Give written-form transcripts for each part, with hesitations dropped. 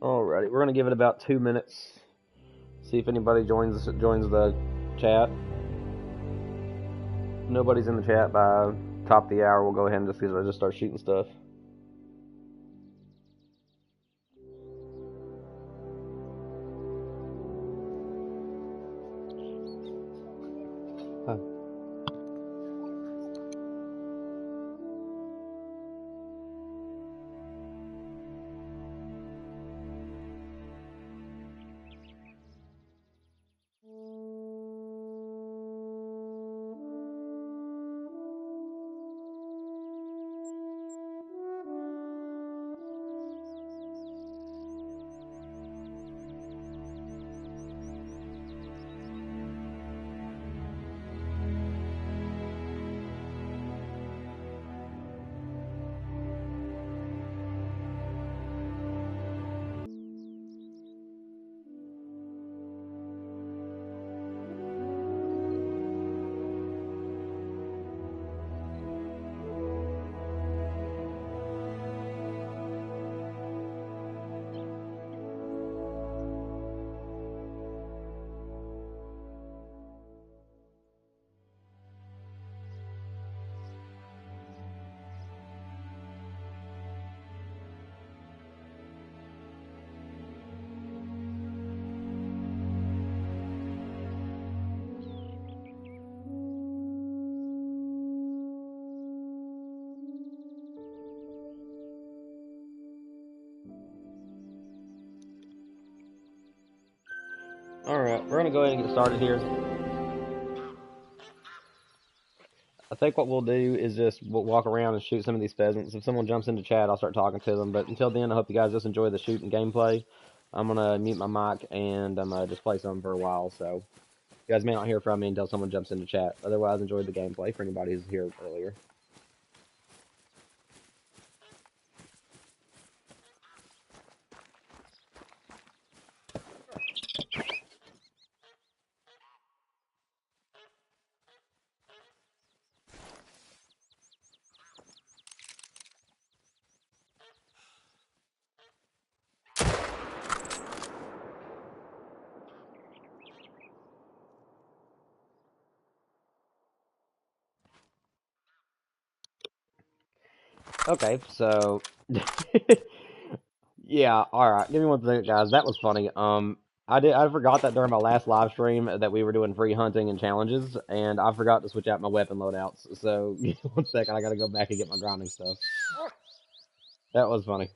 Alrighty, we're gonna give it about 2 minutes. See if anybody joins the chat. If nobody's in the chat by top of the hour, we'll go ahead and just start shooting stuff. Huh. Alright, we're gonna go ahead and get started here. I think what we'll do is we'll walk around and shoot some of these pheasants. If someone jumps into chat, I'll start talking to them. But until then, I hope you guys just enjoy the shooting gameplay. I'm gonna mute my mic and I'm gonna just play some for a while. So you guys may not hear from me until someone jumps into chat. Otherwise, enjoy the gameplay for anybody who's here earlier. Okay, so yeah, all right. Give me one second, guys. That was funny. I forgot that during my last live stream that we were doing free hunting and challenges, and I forgot to switch out my weapon loadouts. So give me one second. I gotta go back and get my grinding stuff. That was funny.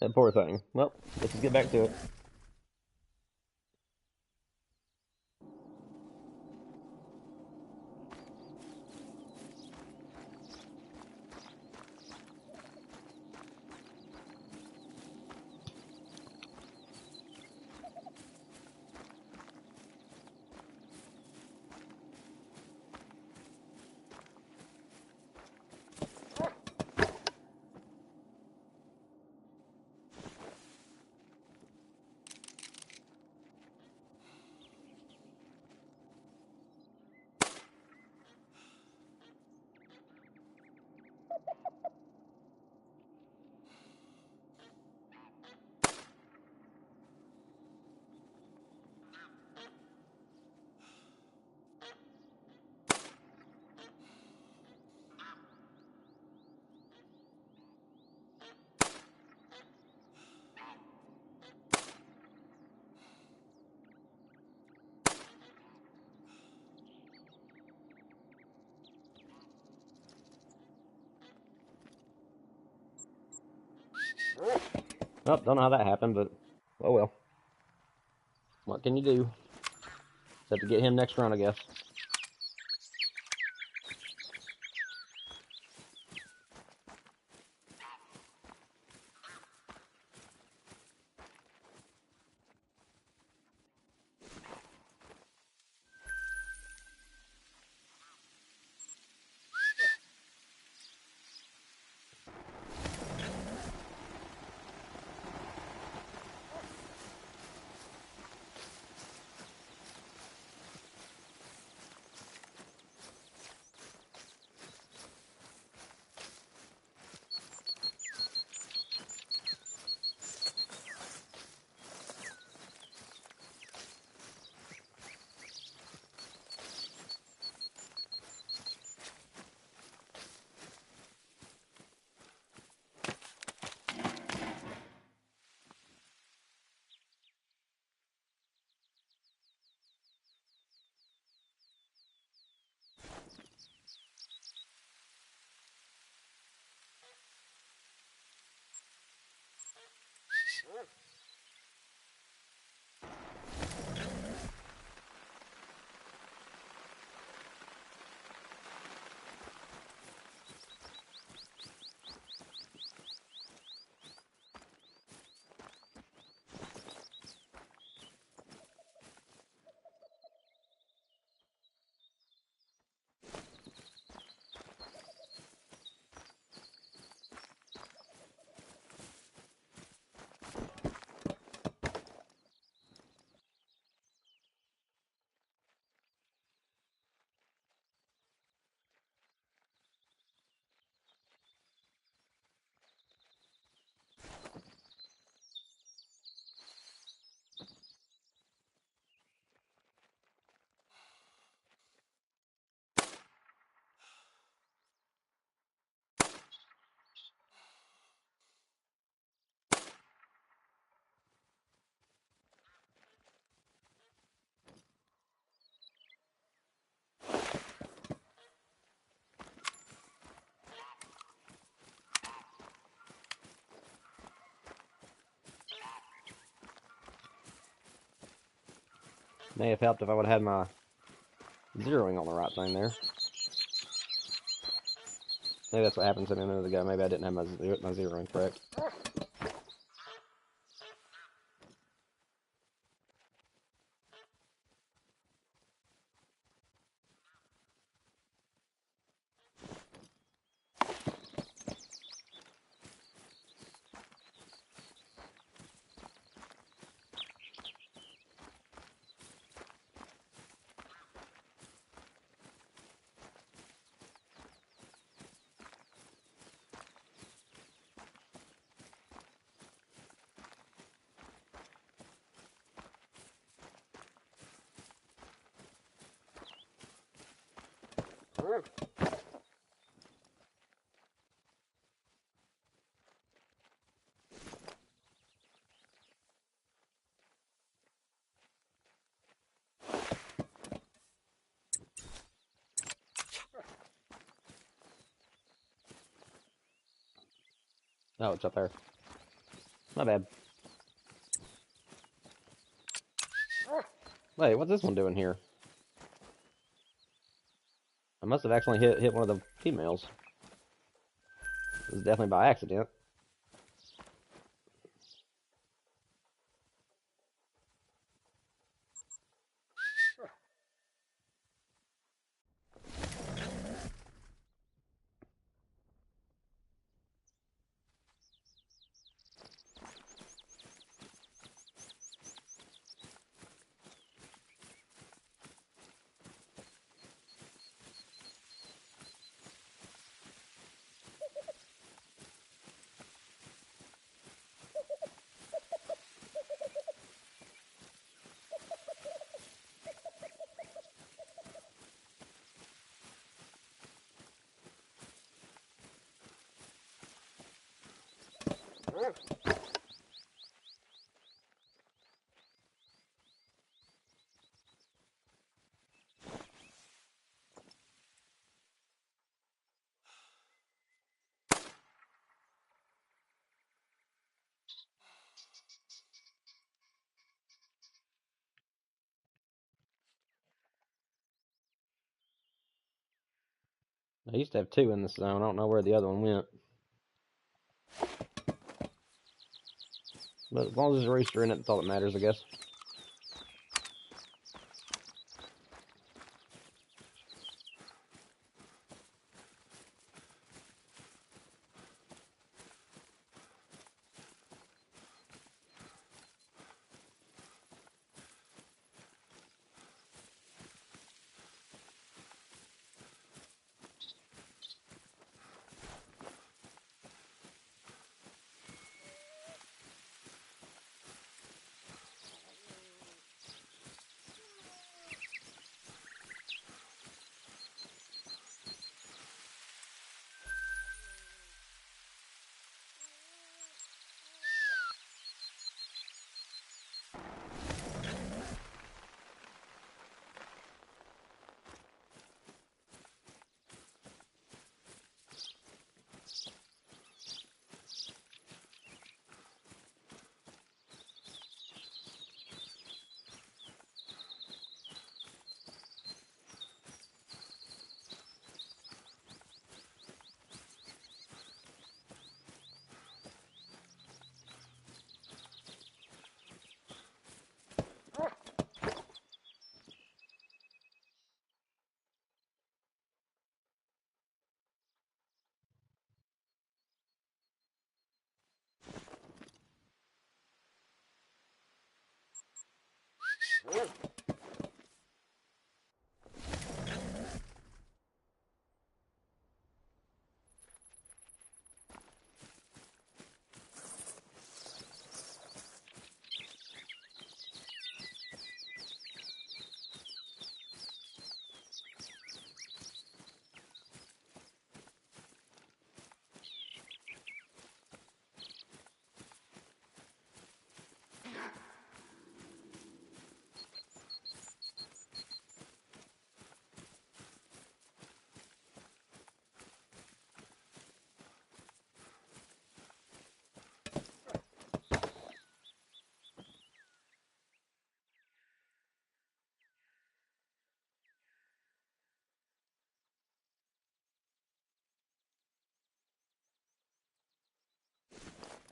That poor thing. Well, let's just get back to it. Oh, don't know how that happened, but oh well. What can you do? Just have to get him next run, I guess. May have helped if I would have had my zeroing on the right thing there. Maybe that's what happened to me a minute ago. Maybe I didn't have my zeroing correct. Oh, it's up there. My bad. Wait, what's this one doing here? I must have actually hit one of the females. It was definitely by accident. I used to have two in this zone. I don't know where the other one went. But as long as there's a rooster in it, that's all that matters, I guess.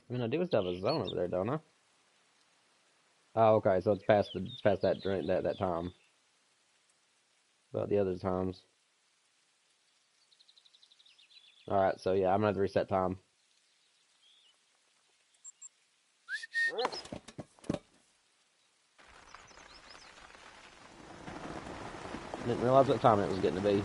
I mean, I do still have a zone over there, don't I? Oh, okay, so it's past that drink that time. But the other times. Alright, so yeah, I'm gonna have to reset time. Didn't realize what time it was getting to be.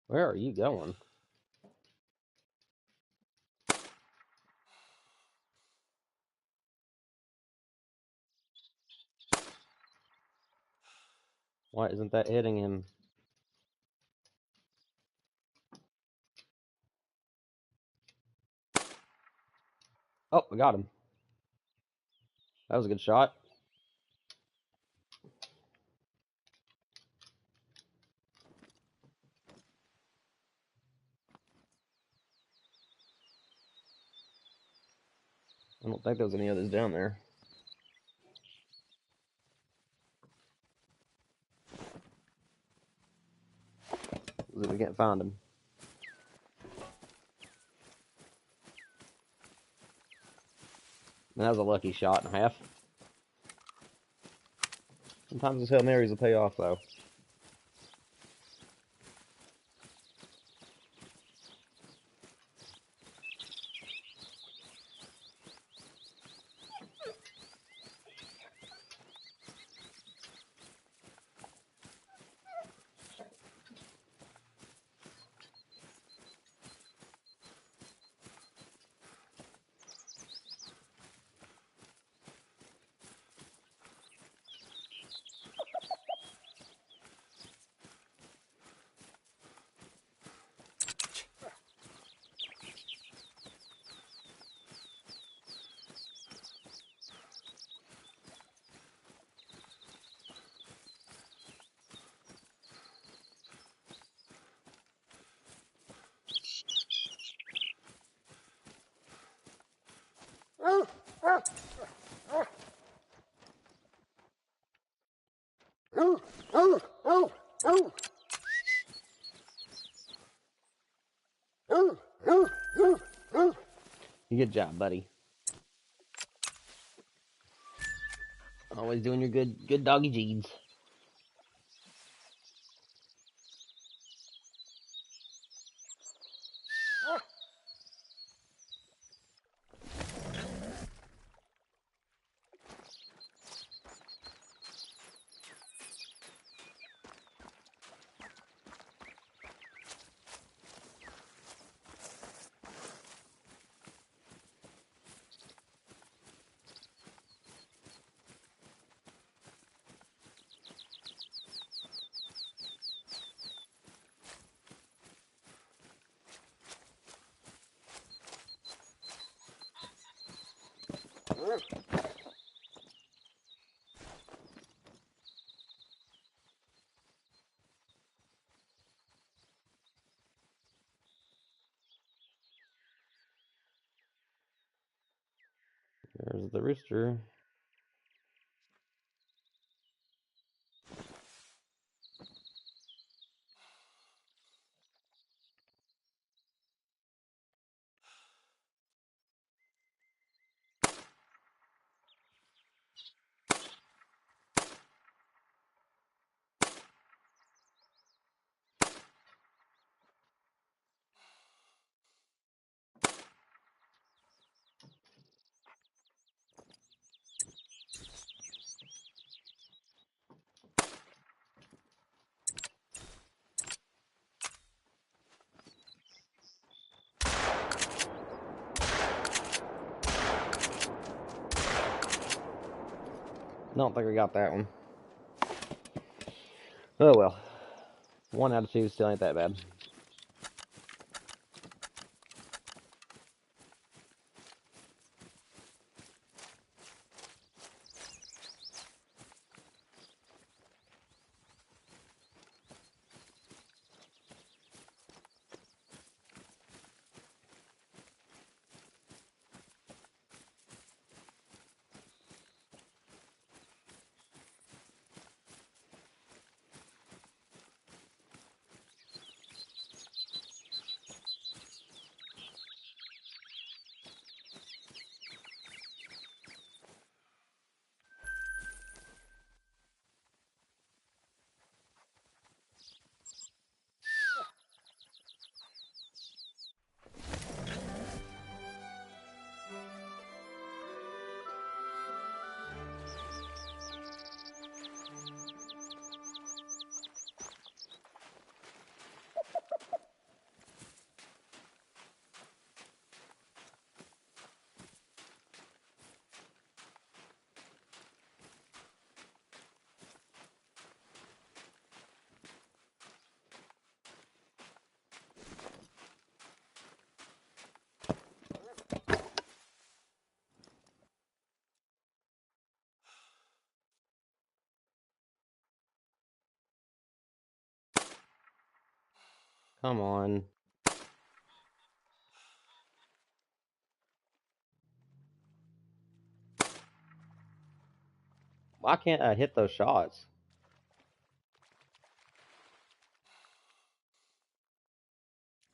Where are you going? Why isn't that hitting him? Oh, I got him. That was a good shot. I don't think there was any others down there. We can't find him. That was a lucky shot and a half. Sometimes those Hail Marys will pay off, though. Good job, buddy. Always doing your good doggy deeds. There's the rooster. Don't think we got that one. Oh well. 1 out of 2 still ain't that bad. Come on. Why can't I hit those shots?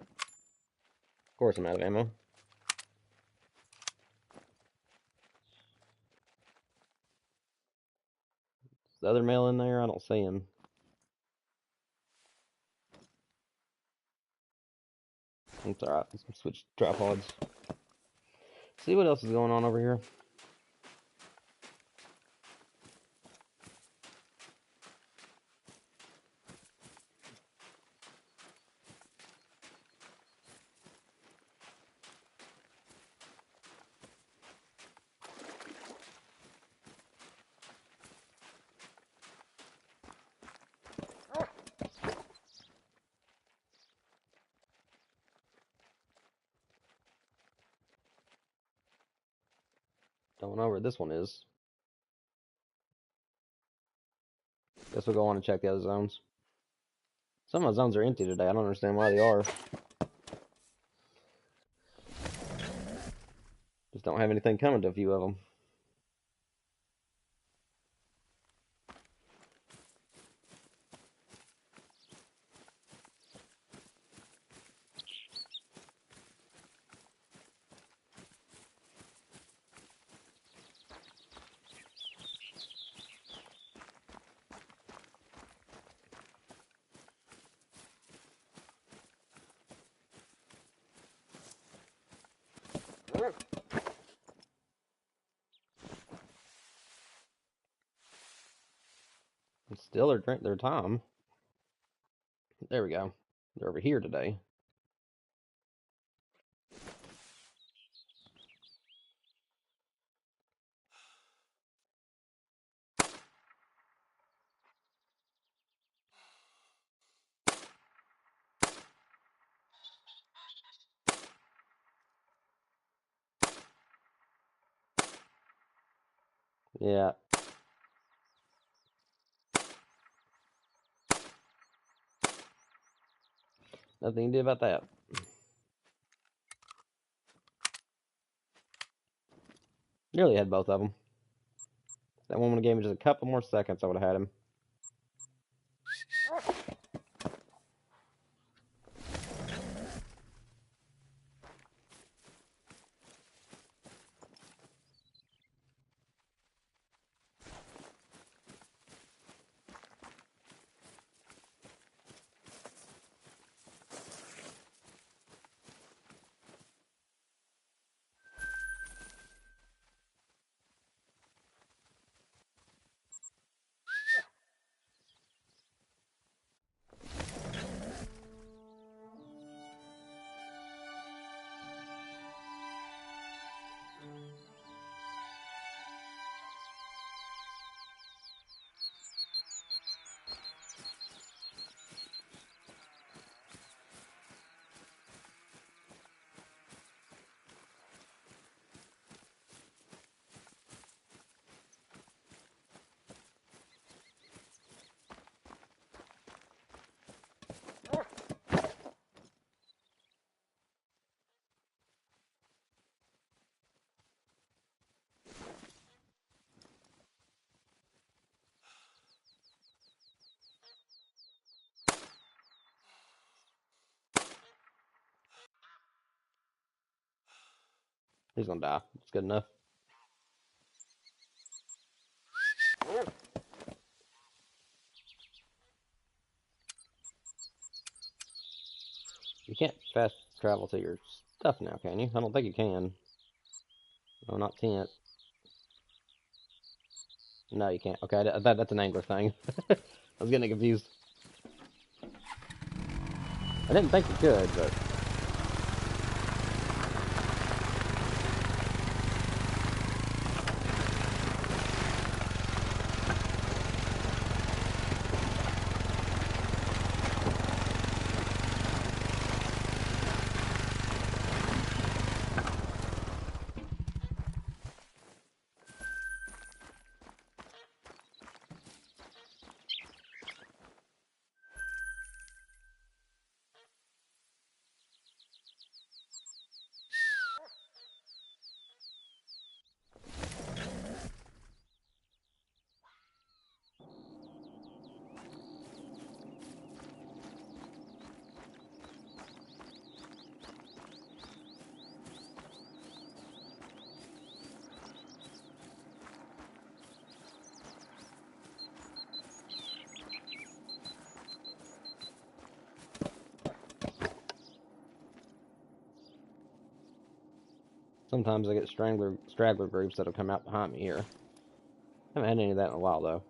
Of course I'm out of ammo. Is the other male in there? I don't see him. It's alright. Let's switch tripods. See what else is going on over here. Don't know where this one is. Guess we'll go on and check the other zones. Some of my zones are empty today. I don't understand why they are. Just don't have anything coming to a few of them. It's still their time. There we go. They're over here today. Yeah. Nothing you can do about that. Nearly had both of them. That one would have gave me just a couple more seconds, I would have had him. He's gonna die. It's good enough. You can't fast travel to your stuff now, can you? I don't think you can. No, not tent. No, you can't. Okay, that's an angler thing. I was getting confused. I didn't think you could, but... Sometimes I get straggler groups that'll come out behind me here. Haven't had any of that in a while though.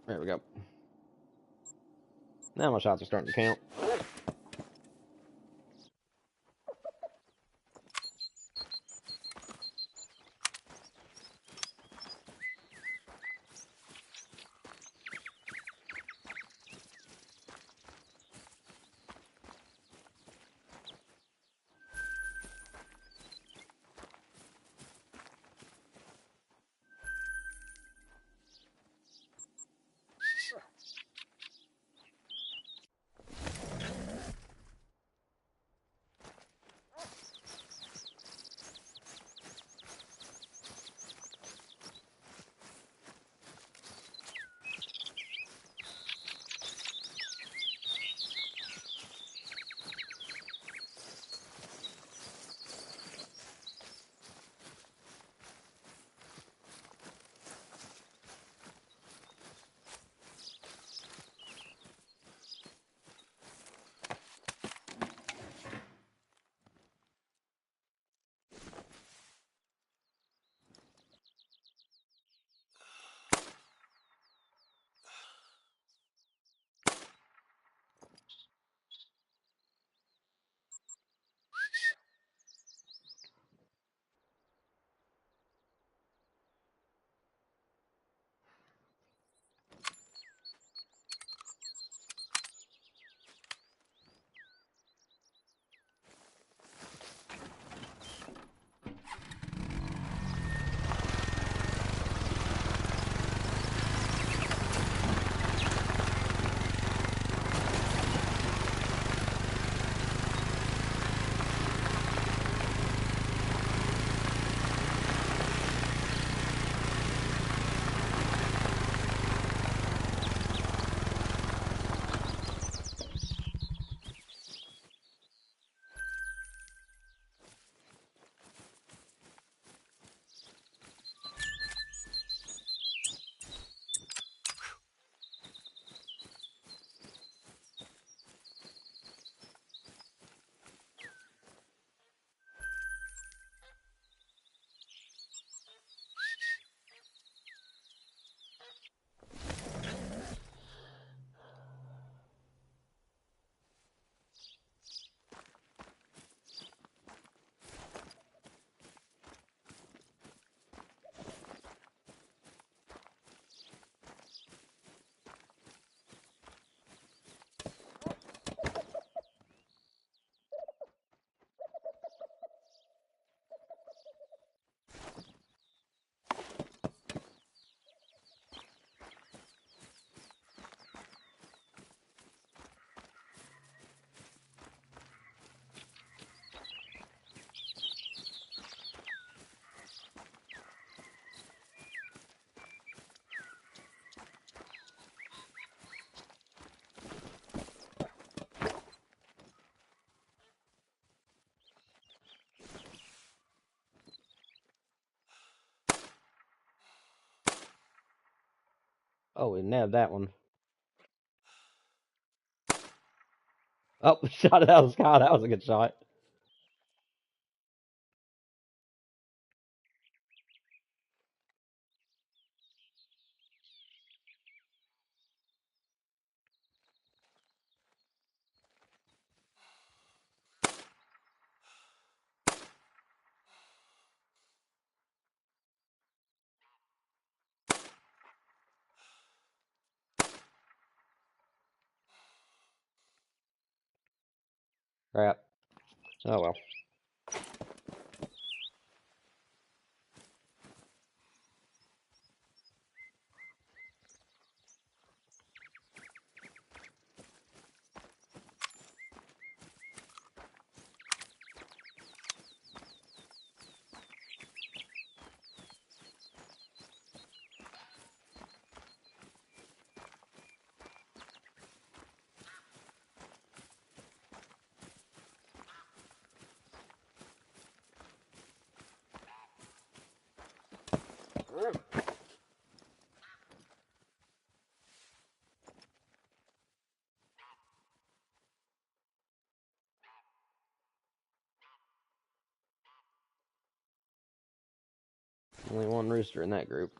There we go. Now my shots are starting to count. Oh, we nabbed that one. Oh, shot it out of the sky. That was a good shot. Crap. Oh well. Only one rooster in that group.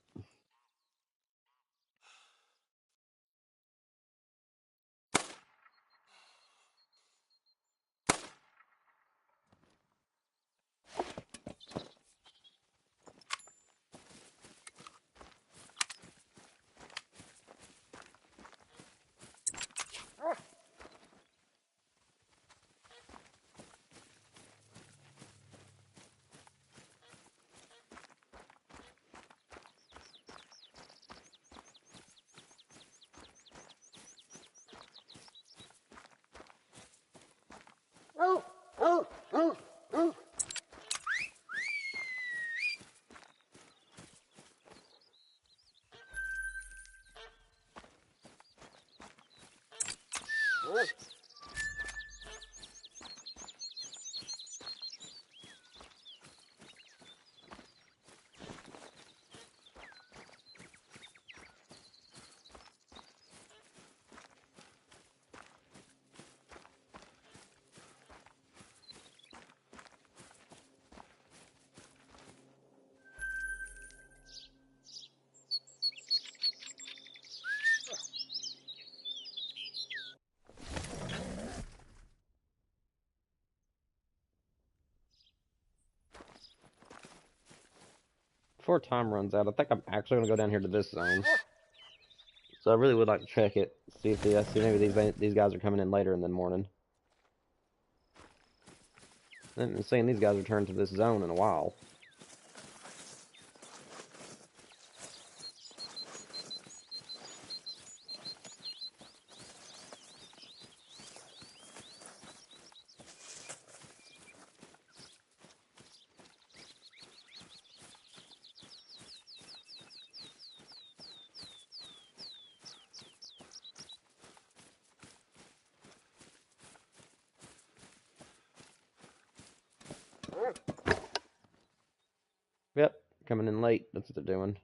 Before time runs out, I think I'm actually going to go down here to this zone. So I really would like to check it, see if see maybe these guys are coming in later in the morning. I haven't been seeing these guys return to this zone in a while. Yep, coming in late. That's what they're doing.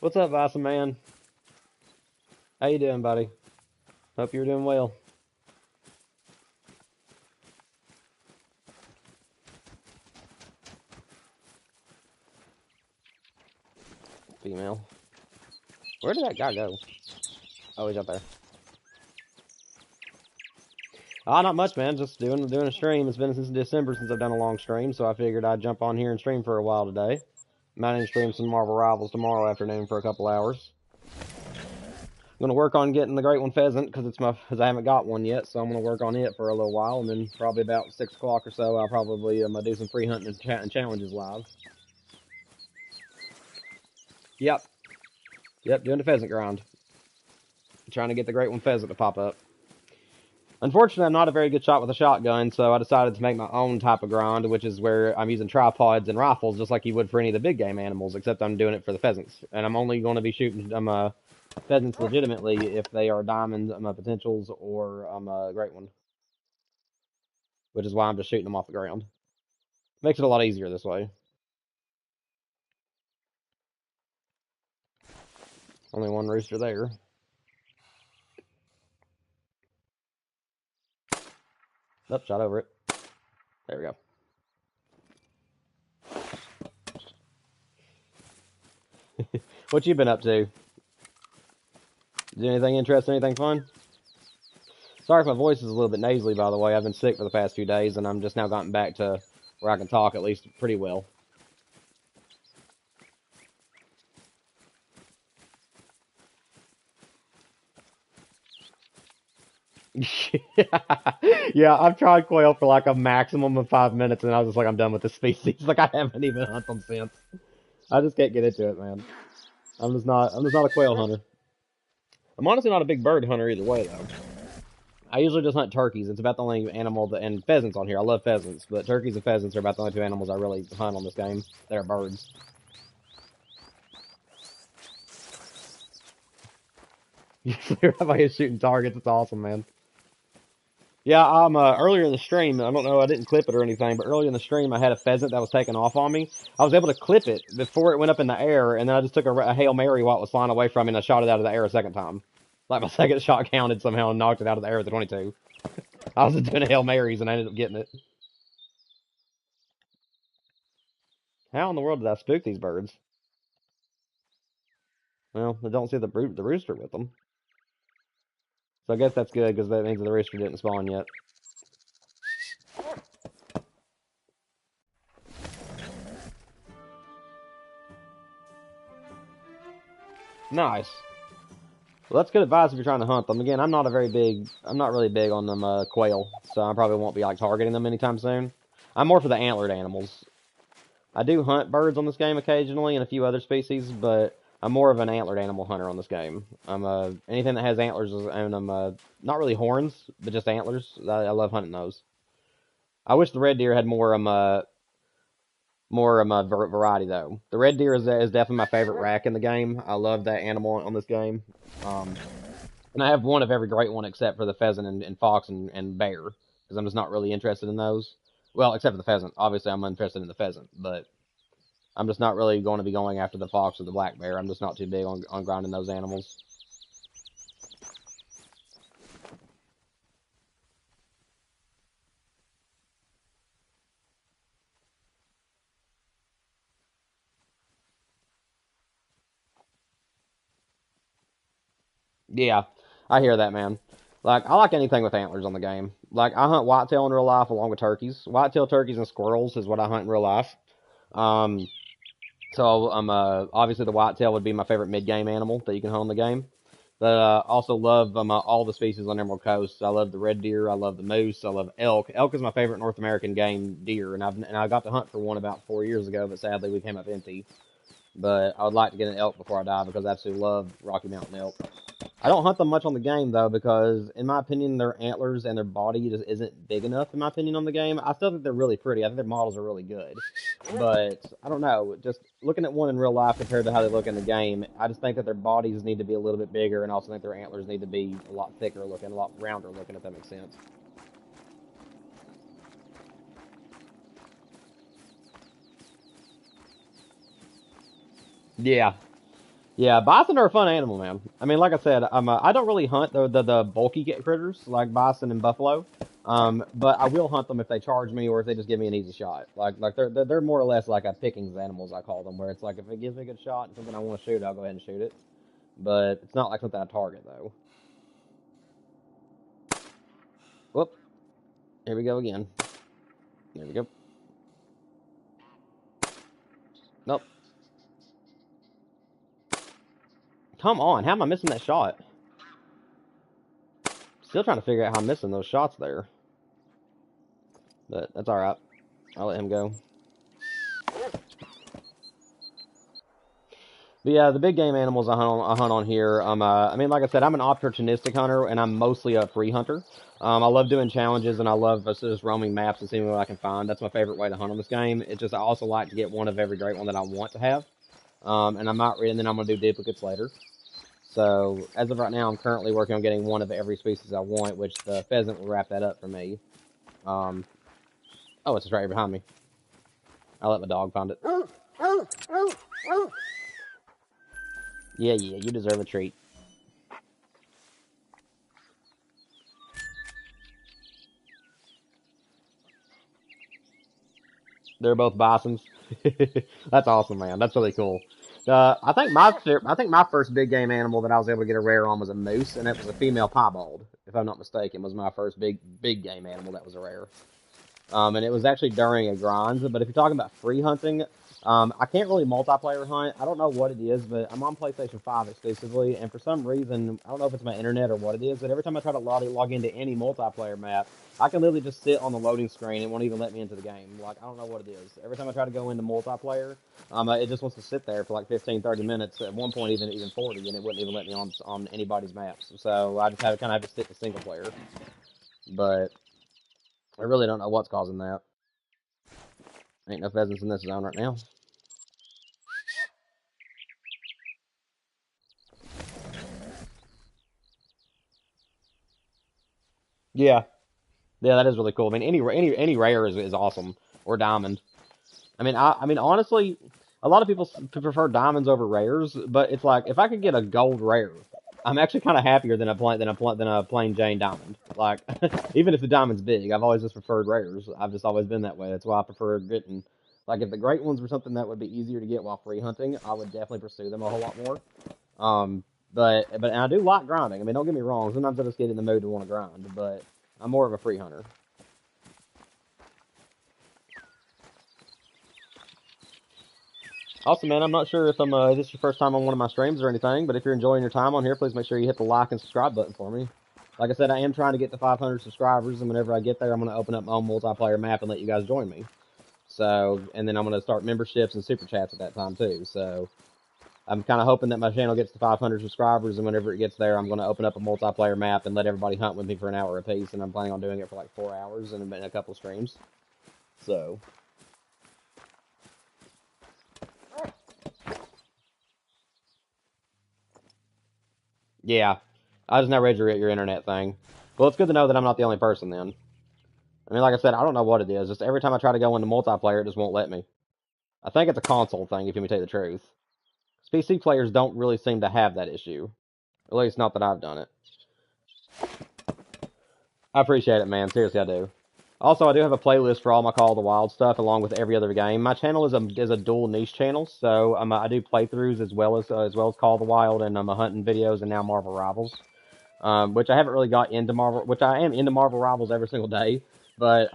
What's up, awesome man? How you doing, buddy? Hope you're doing well. Female. Where did that guy go? Oh, he's up there. Not much, man. Just doing a stream. It's been since December since I've done a long stream, so I figured I'd jump on here and stream for a while today. Might even stream some Marvel Rivals tomorrow afternoon for a couple hours. I'm gonna work on getting the Great One Pheasant because I haven't got one yet, so I'm gonna work on it for a little while, and then probably about 6 o'clock or so, I'll probably do some free hunting and challenges live. Yep, doing the pheasant grind, trying to get the Great One Pheasant to pop up. Unfortunately, I'm not a very good shot with a shotgun, so I decided to make my own type of grind, which is where I'm using tripods and rifles just like you would for any of the big game animals, except I'm doing it for the pheasants. And I'm only going to be shooting pheasants legitimately if they are diamond potentials or a great one, which is why I'm just shooting them off the ground. Makes it a lot easier this way. Only one rooster there. Oh, shot over it. There we go. What you been up to? Did anything interesting? Anything fun? Sorry if my voice is a little bit nasally, by the way. I've been sick for the past few days, and I'm just now gotten back to where I can talk at least pretty well. Yeah, I've tried quail for like a maximum of 5 minutes, and I was just like, I'm done with this species. Like, I haven't even hunted them since. I just can't get into it, man. I'm just not a quail hunter. I'm honestly not a big bird hunter either way, though. I usually just hunt turkeys. It's about the only animal that, and pheasants on here. I love pheasants, but turkeys and pheasants are about the only two animals I really hunt on this game. They're birds. Everybody is shooting targets. It's awesome, man. Yeah, earlier in the stream, I don't know, I didn't clip it or anything, but earlier in the stream, I had a pheasant that was taking off on me. I was able to clip it before it went up in the air, and then I just took a Hail Mary while it was flying away from me, and I shot it out of the air a second time. Like, my second shot counted somehow and knocked it out of the air with the 22. I was just doing Hail Marys, and I ended up getting it. How in the world did I spook these birds? Well, I don't see the rooster with them. So I guess that's good, because that means the rooster didn't spawn yet. Nice. Well, that's good advice if you're trying to hunt them. Again, I'm not really big on them quail, so I probably won't be like targeting them anytime soon. I'm more for the antlered animals. I do hunt birds on this game occasionally and a few other species, but I'm more of an antlered animal hunter on this game. I'm anything that has antlers and not really horns, but just antlers. I love hunting those. I wish the red deer had more variety though. The red deer is definitely my favorite rack in the game. I love that animal on this game. And I have one of every great one except for the pheasant and fox and bear, because I'm just not really interested in those. Well, except for the pheasant. Obviously, I'm interested in the pheasant, but I'm just not really going to be going after the fox or the black bear. I'm just not too big on grinding those animals. Yeah, I hear that, man. Like, I like anything with antlers on the game. Like, I hunt whitetail in real life along with turkeys. Whitetail turkeys and squirrels is what I hunt in real life. Um, so obviously the whitetail would be my favorite mid-game animal that you can hunt in the game. But also love all the species on Emerald Coast. I love the red deer. I love the moose. I love elk. Elk is my favorite North American game deer, and I got to hunt for one about 4 years ago, but sadly we came up empty. But I would like to get an elk before I die because I absolutely love Rocky Mountain elk. I don't hunt them much on the game though because, in my opinion, their antlers and their body just isn't big enough. In my opinion, on the game, I still think they're really pretty. I think their models are really good, but I don't know. Just looking at one in real life compared to how they look in the game, I just think that their bodies need to be a little bit bigger, and also think their antlers need to be a lot thicker looking, a lot rounder looking. If that makes sense. Yeah, yeah, bison are a fun animal, man. I mean, like I said, I don't really hunt the bulky critters like bison and buffalo. But I will hunt them if they charge me or if they just give me an easy shot. Like they're more or less like a pickings animals, I call them, where it's like if it gives me a good shot and something I want to shoot, I'll go ahead and shoot it. But it's not like something I target though. Whoop. Here we go again. There we go. Nope. Come on, how am I missing that shot? Still trying to figure out how I'm missing those shots there. But that's alright. I'll let him go. But yeah, the big game animals I hunt on here. I mean, like I said, I'm an opportunistic hunter, and I'm mostly a free hunter. I love doing challenges, and I love just roaming maps and seeing what I can find. That's my favorite way to hunt on this game. It's just I also like to get one of every great one that I want to have. And and then I'm gonna do duplicates later. So as of right now, I'm currently working on getting one of every species I want, which the pheasant will wrap that up for me. Oh, it's just right here behind me. I'll let my dog find it. Yeah, you deserve a treat. They're both bisons. That's awesome, man. That's really cool. I think my first big game animal that I was able to get a rare on was a moose, and it was a female piebald, if I'm not mistaken. Was my first big game animal that was a rare. And it was actually during a grind. But if you're talking about free hunting, I can't really multiplayer hunt. I don't know what it is, but I'm on PlayStation 5 exclusively, and for some reason, I don't know if it's my internet or what it is, but every time I try to log into any multiplayer map, I can literally just sit on the loading screen and it won't even let me into the game. Like, I don't know what it is. Every time I try to go into multiplayer, it just wants to sit there for like 15, 30 minutes, at one point even 40, and it wouldn't even let me on anybody's maps. So I just kind of have to stick to single player. But I really don't know what's causing that. Ain't no pheasants in this zone right now. Yeah, yeah, that is really cool. I mean, any rare is awesome, or diamond. I mean, honestly, a lot of people prefer diamonds over rares, but it's like if I could get a gold rare, I'm actually kind of happier than a plain Jane diamond. Like, even if the diamond's big, I've always just preferred rares. I've just always been that way. That's why I prefer getting. Like, if the great ones were something that would be easier to get while free hunting, I would definitely pursue them a whole lot more. Um, but I do like grinding. I mean, don't get me wrong. Sometimes I just get in the mood to want to grind, but I'm more of a free hunter. Also, man, I'm not sure if this is your first time on one of my streams or anything, but if you're enjoying your time on here, please make sure you hit the like and subscribe button for me. Like I said, I am trying to get to 500 subscribers, and whenever I get there, I'm going to open up my own multiplayer map and let you guys join me. So, and then I'm going to start memberships and super chats at that time too. So, I'm kind of hoping that my channel gets to 500 subscribers, and whenever it gets there, I'm going to open up a multiplayer map and let everybody hunt with me for an hour apiece, and I'm planning on doing it for like 4 hours and in a couple streams. So, yeah, I just now read your internet thing. Well, it's good to know that I'm not the only person then. I mean, like I said, I don't know what it is. Just every time I try to go into multiplayer, it just won't let me. I think it's a console thing, if you me tell you the truth. PC players don't really seem to have that issue. At least not that I've done it. I appreciate it, man. Seriously, I do. Also, I do have a playlist for all my Call of the Wild stuff, along with every other game. My channel is a dual niche channel, so I do playthroughs as well as Call of the Wild, and hunting videos, and now Marvel Rivals. Which I haven't really got into Marvel, which I am into Marvel Rivals every single day, but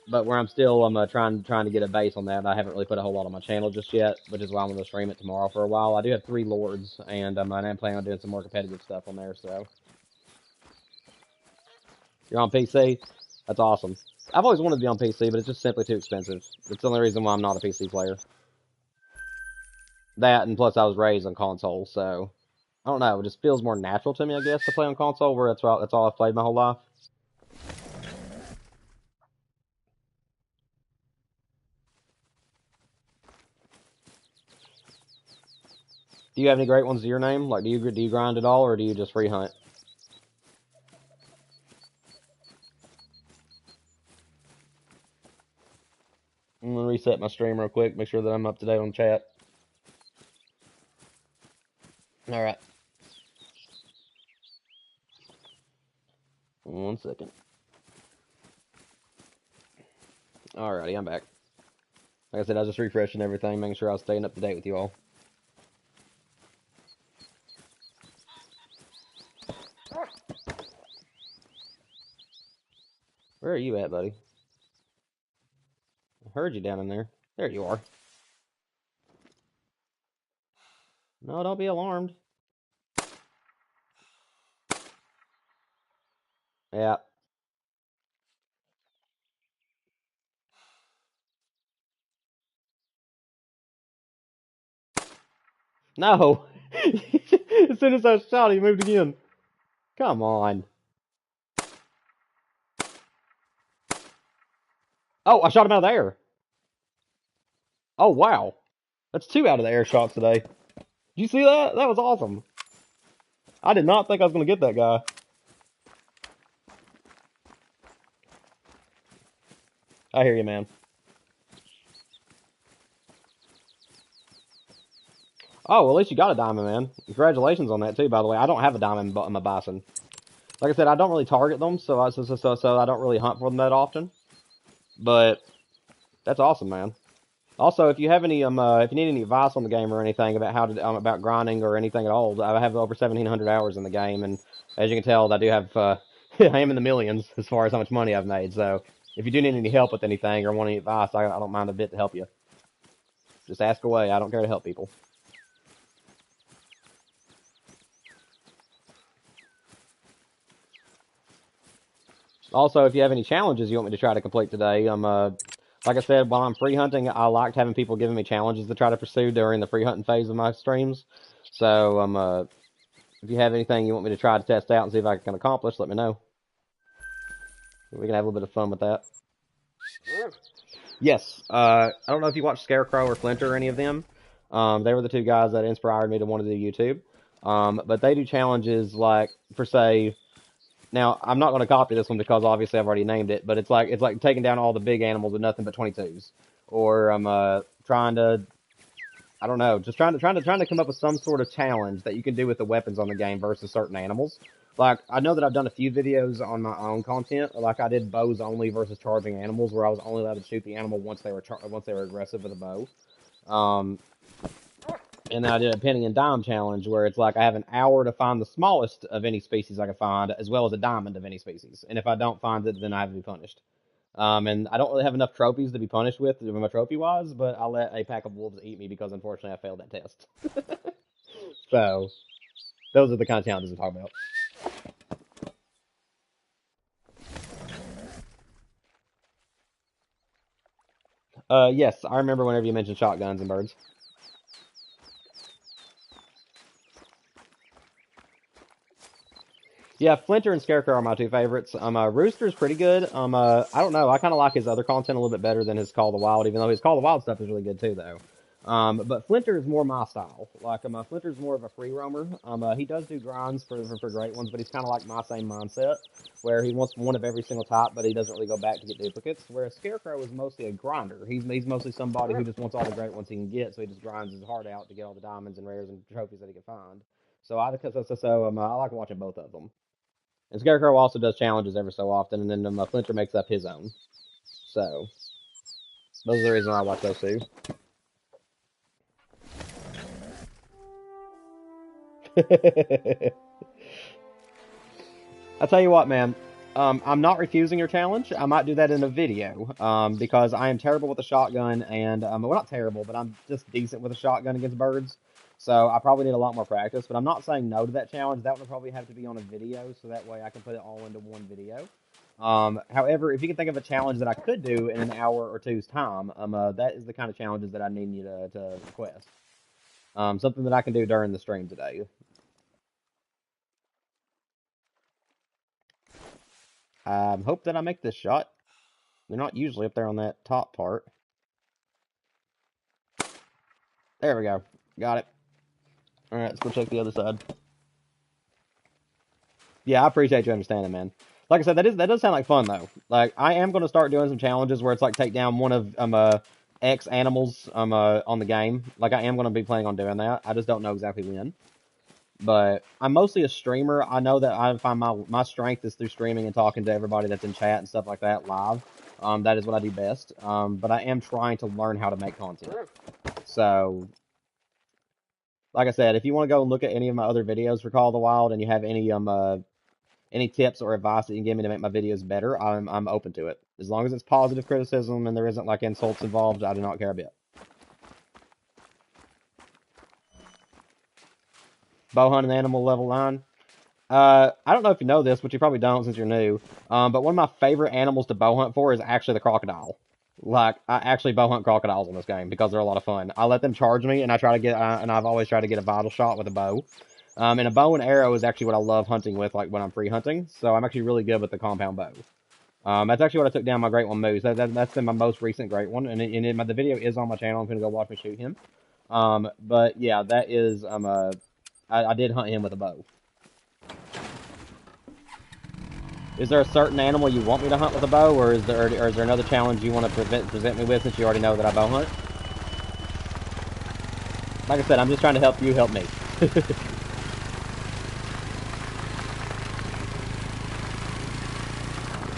but where I'm still, trying to get a base on that. I haven't really put a whole lot on my channel just yet, which is why I'm going to stream it tomorrow for a while. I do have 3 Lords, and I am planning on doing some more competitive stuff on there, so. You're on PC? That's awesome. I've always wanted to be on PC, but it's just simply too expensive. It's the only reason why I'm not a PC player. That, and plus I was raised on console, so I don't know. It just feels more natural to me, I guess, to play on console, where that's all I've played my whole life. Do you have any great ones to your name? Like, do you grind at all, or do you just free hunt? I'm gonna reset my stream real quick, make sure that I'm up to date on chat. All right. 1 second. Alrighty, I'm back. Like I said, I was just refreshing everything, making sure I was staying up to date with you all. Where are you at, buddy? I heard you down in there. There you are. No, don't be alarmed. Yeah. No! As soon as I shot, he moved again. Come on. Oh, I shot him out of the air. Oh, wow. That's 2 out of the air shots today. Did you see that? That was awesome. I did not think I was going to get that guy. I hear you, man. Oh, well, at least you got a diamond, man. Congratulations on that, too, by the way. I don't have a diamond in my bison. Like I said, I don't really target them, so I don't really hunt for them that often. But that's awesome, man. Also, if you have any if you need any advice on the game or anything about how to about grinding or anything at all, I have over 1,700 hours in the game, and as you can tell, I do have I am in the millions as far as how much money I've made. So if you do need any help with anything or want any advice, I don't mind a bit to help you. Just ask away. I don't care to help people. Also, if you have any challenges you want me to try to complete today, like I said, while I'm free hunting, I liked having people giving me challenges to try to pursue during the free hunting phase of my streams. So, if you have anything you want me to try to test out and see if I can accomplish, let me know. We can have a little bit of fun with that. Yes, I don't know if you watched Scarecrow or Flinter or any of them. They were the 2 guys that inspired me to want to do YouTube. But they do challenges like, for say, now I'm not going to copy this one because obviously I've already named it, but it's like taking down all the big animals with nothing but 22s, or I'm trying to, I don't know, just trying to come up with some sort of challenge that you can do with the weapons on the game versus certain animals. Like, I know that I've done a few videos on my own content, like I did bows only versus charging animals, where I was only allowed to shoot the animal once they were aggressive with a bow. And then I did a penny and dime challenge where it's like I have an hour to find the smallest of any species I can find, as well as a diamond of any species. And if I don't find it, then I have to be punished. And I don't really have enough trophies to be punished with, my trophy wise, but I'll let a pack of wolves eat me because unfortunately I failed that test. So those are the kind of challenges I'm talking about. Yes, I remember whenever you mentioned shotguns and birds. Yeah, Flinter and Scarecrow are my 2 favorites. Rooster's pretty good. I don't know. I kind of like his other content a little bit better than his Call the Wild, even though his Call the Wild stuff is really good too, though. But Flinter is more my style. Like, Flinter's more of a free roamer. He does do grinds for great ones, but he's kind of like my same mindset, where he wants one of every single type, but he doesn't really go back to get duplicates. Whereas Scarecrow is mostly a grinder. He's mostly somebody who just wants all the great ones he can get, so he just grinds his heart out to get all the diamonds and rares and trophies that he can find. So I like watching both of them. And Scarecrow also does challenges every so often, and then Flinter makes up his own. So, those are the reasons I watch those 2. I tell you what, man. I'm not refusing your challenge. I might do that in a video, because I am terrible with a shotgun, and, well, not terrible, but I'm just decent with a shotgun against birds. So I probably need a lot more practice, but I'm not saying no to that challenge. That would probably have to be on a video, so that way I can put it all into one video. However, if you can think of a challenge that I could do in an hour or two's time, that is the kind of challenges that I need you to request. Something that I can do during the stream today. I hope that I make this shot. They're not usually up there on that top part. There we go. Got it. Alright, let's go check the other side. Yeah, I appreciate you understanding, man. Like I said, that does sound like fun though. Like, I am going to start doing some challenges where it's like take down one of X animals on the game. Like, I am going to be planning on doing that. I just don't know exactly when. But I'm mostly a streamer. I know that I find my strength is through streaming and talking to everybody that's in chat and stuff like that live. That is what I do best. But I am trying to learn how to make content. So, like I said, if you want to go and look at any of my other videos for Call of the Wild and you have any any tips or advice that you can give me to make my videos better, I'm open to it. As long as it's positive criticism and there isn't like insults involved, I do not care a bit. Bow hunting animal level 9. I don't know if you know this, but you probably don't since you're new. But one of my favorite animals to bow hunt for is actually the crocodile. Like, I actually bow hunt crocodiles in this game because they're a lot of fun. I let them charge me, and I've always tried to get a vital shot with a bow. And a bow and arrow is actually what I love hunting with, like when I'm free hunting. So I'm actually really good with the compound bow. That's actually what I took down my great one moose. That's been my most recent great one, and the video is on my channel. I'm gonna go watch me shoot him. But yeah, that is I did hunt him with a bow. Is there a certain animal you want me to hunt with a bow, or is there another challenge you want to present me with since you already know that I bow hunt? Like I said, I'm just trying to help you help me.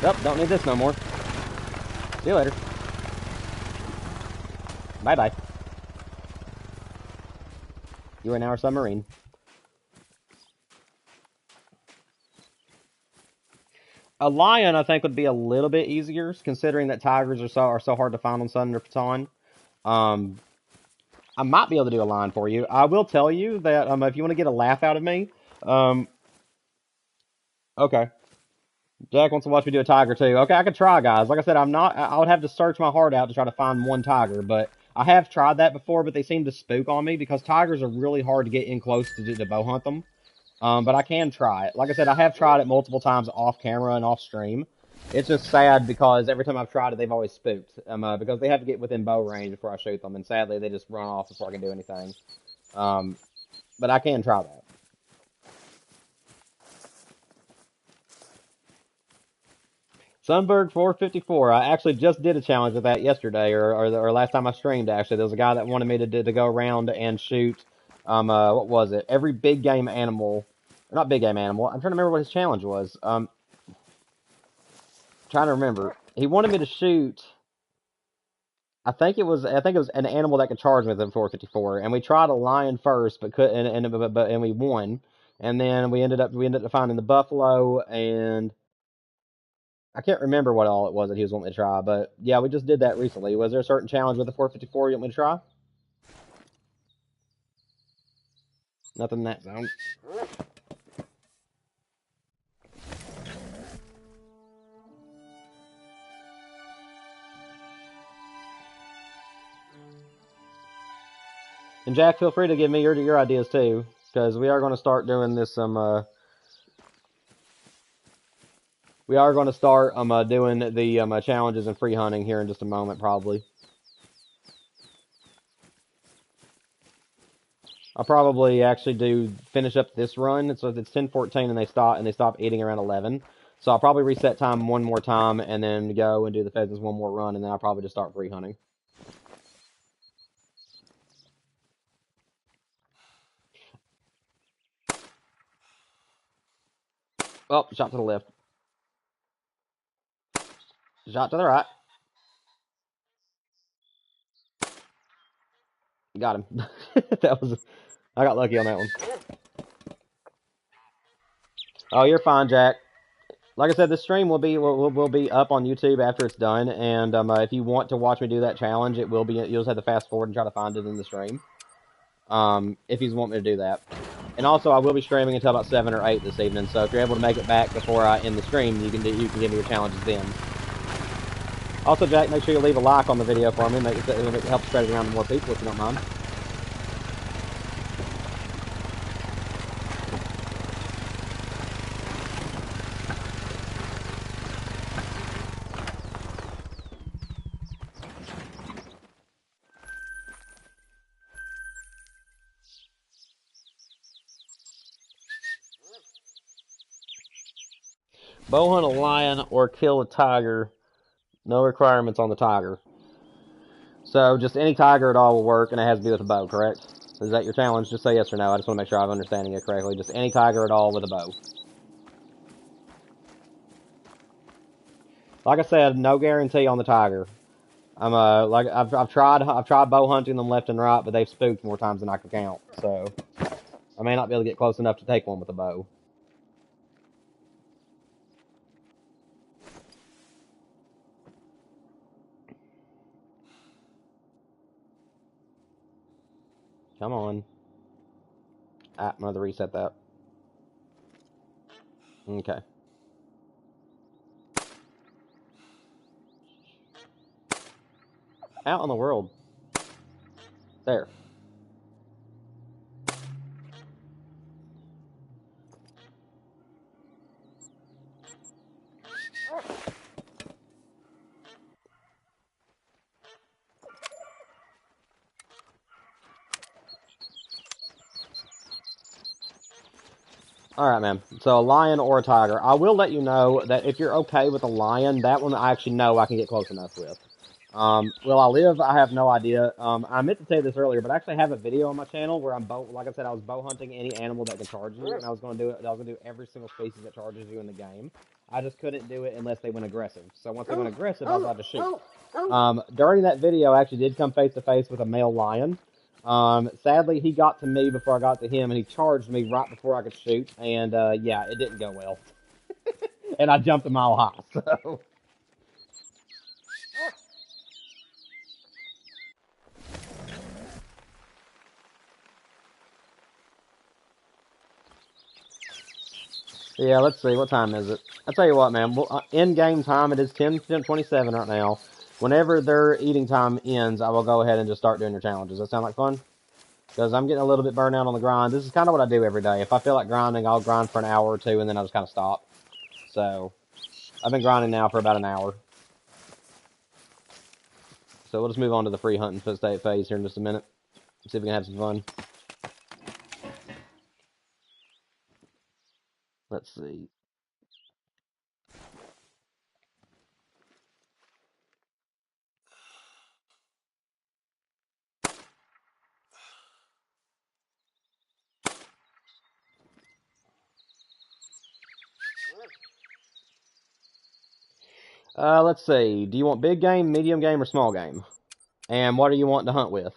Nope, don't need this no more. See you later. Bye-bye. You are now our submarine. A lion, I think, would be a little bit easier, considering that tigers are so hard to find on Sun or Baton. I might be able to do a lion for you. I will tell you that if you want to get a laugh out of me, okay. Jack wants to watch me do a tiger too. Okay, I could try, guys. Like I said, I would have to search my heart out to try to find one tiger, but I have tried that before, but they seem to spook on me because tigers are really hard to get in close to bow hunt them. But I can try it. Like I said, I have tried it multiple times off camera and off stream. It's just sad because every time I've tried it, they've always spooked. Because they have to get within bow range before I shoot them, and sadly, they just run off before I can do anything. But I can try that. Sunberg 454. I actually just did a challenge with that yesterday, or last time I streamed. Actually, there was a guy that wanted me to go around and shoot. What was it? Every big game animal, or not big game animal. I'm trying to remember what his challenge was. Trying to remember. He wanted me to shoot. I think it was an animal that could charge with him 454, and we tried a lion first, but and we won, and then we ended up finding the buffalo, and I can't remember what all it was that he was wanting to try, but yeah, we just did that recently. Was there a certain challenge with the 454 you want me to try? Nothing in that zone. And Jack, feel free to give me your ideas too, because we are going to start doing this we are going to start doing the challenges and free hunting here in just a moment, probably. I'll probably actually finish up this run. So it's 10:14 and they stop eating around 11. So I'll probably reset time one more time and then go and do the pheasants one more run, and then I'll probably just start free hunting. Oh, shot to the left. Shot to the right. Got him. I got lucky on that one. Oh, you're fine, Jack. Like I said, this stream will be up on YouTube after it's done, and if you want to watch me do that challenge, it will be. You'll just have to fast forward and try to find it in the stream. If you want me to do that. And also, I will be streaming until about 7 or 8 this evening, so if you're able to make it back before I end the stream, you can give me your challenges then. Also, Jack, make sure you leave a like on the video for me. It helps spread it around to more people if you don't mind. Bow hunt a lion or kill a tiger. No requirements on the tiger. So just any tiger at all will work, and it has to be with a bow, correct? Is that your challenge? Just say yes or no. I just want to make sure I'm understanding it correctly. Just any tiger at all with a bow. Like I said, no guarantee on the tiger. I've tried bow hunting them left and right, but they've spooked more times than I can count. So I may not be able to get close enough to take one with a bow. Come on. Ah, I'm going to reset that. Okay. Out in the world. There. Alright, man. So, a lion or a tiger. I will let you know that if you're okay with a lion, that one I actually know I can get close enough with. Will I live? I have no idea. I meant to say this earlier, but I actually have a video on my channel where like I said, I was bow hunting any animal that can charge you, and I was going to do it. I was going to do every single species that charges you in the game. I just couldn't do it unless they went aggressive. So once they went aggressive, I was allowed to shoot. During that video, I actually did come face to face with a male lion. Sadly, he got to me before I got to him, and he charged me right before I could shoot. And yeah, it didn't go well. And I jumped a mile high. So. Yeah, let's see. What time is it? I'll tell you what, man. Well, in-game time, it is 10:27 right now. Whenever their eating time ends, I will go ahead and just start doing your challenges. Does that sound like fun? Because I'm getting a little bit burned out on the grind. This is kind of what I do every day. If I feel like grinding, I'll grind for an hour or two, and then I'll just kind of stop. So, I've been grinding now for about an hour. So, we'll just move on to the free hunting phase here in just a minute. See if we can have some fun. Let's see. Let's see. Do you want big game, medium game, or small game? And what are you wanting to hunt with?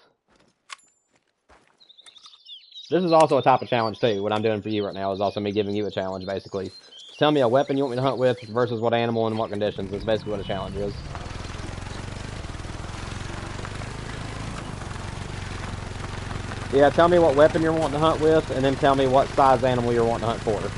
This is also a type of challenge, too. What I'm doing for you right now is also me giving you a challenge, basically. Tell me a weapon you want me to hunt with versus what animal and what conditions. That's basically what a challenge is. Yeah, tell me what weapon you're wanting to hunt with, and then tell me what size animal you're wanting to hunt for.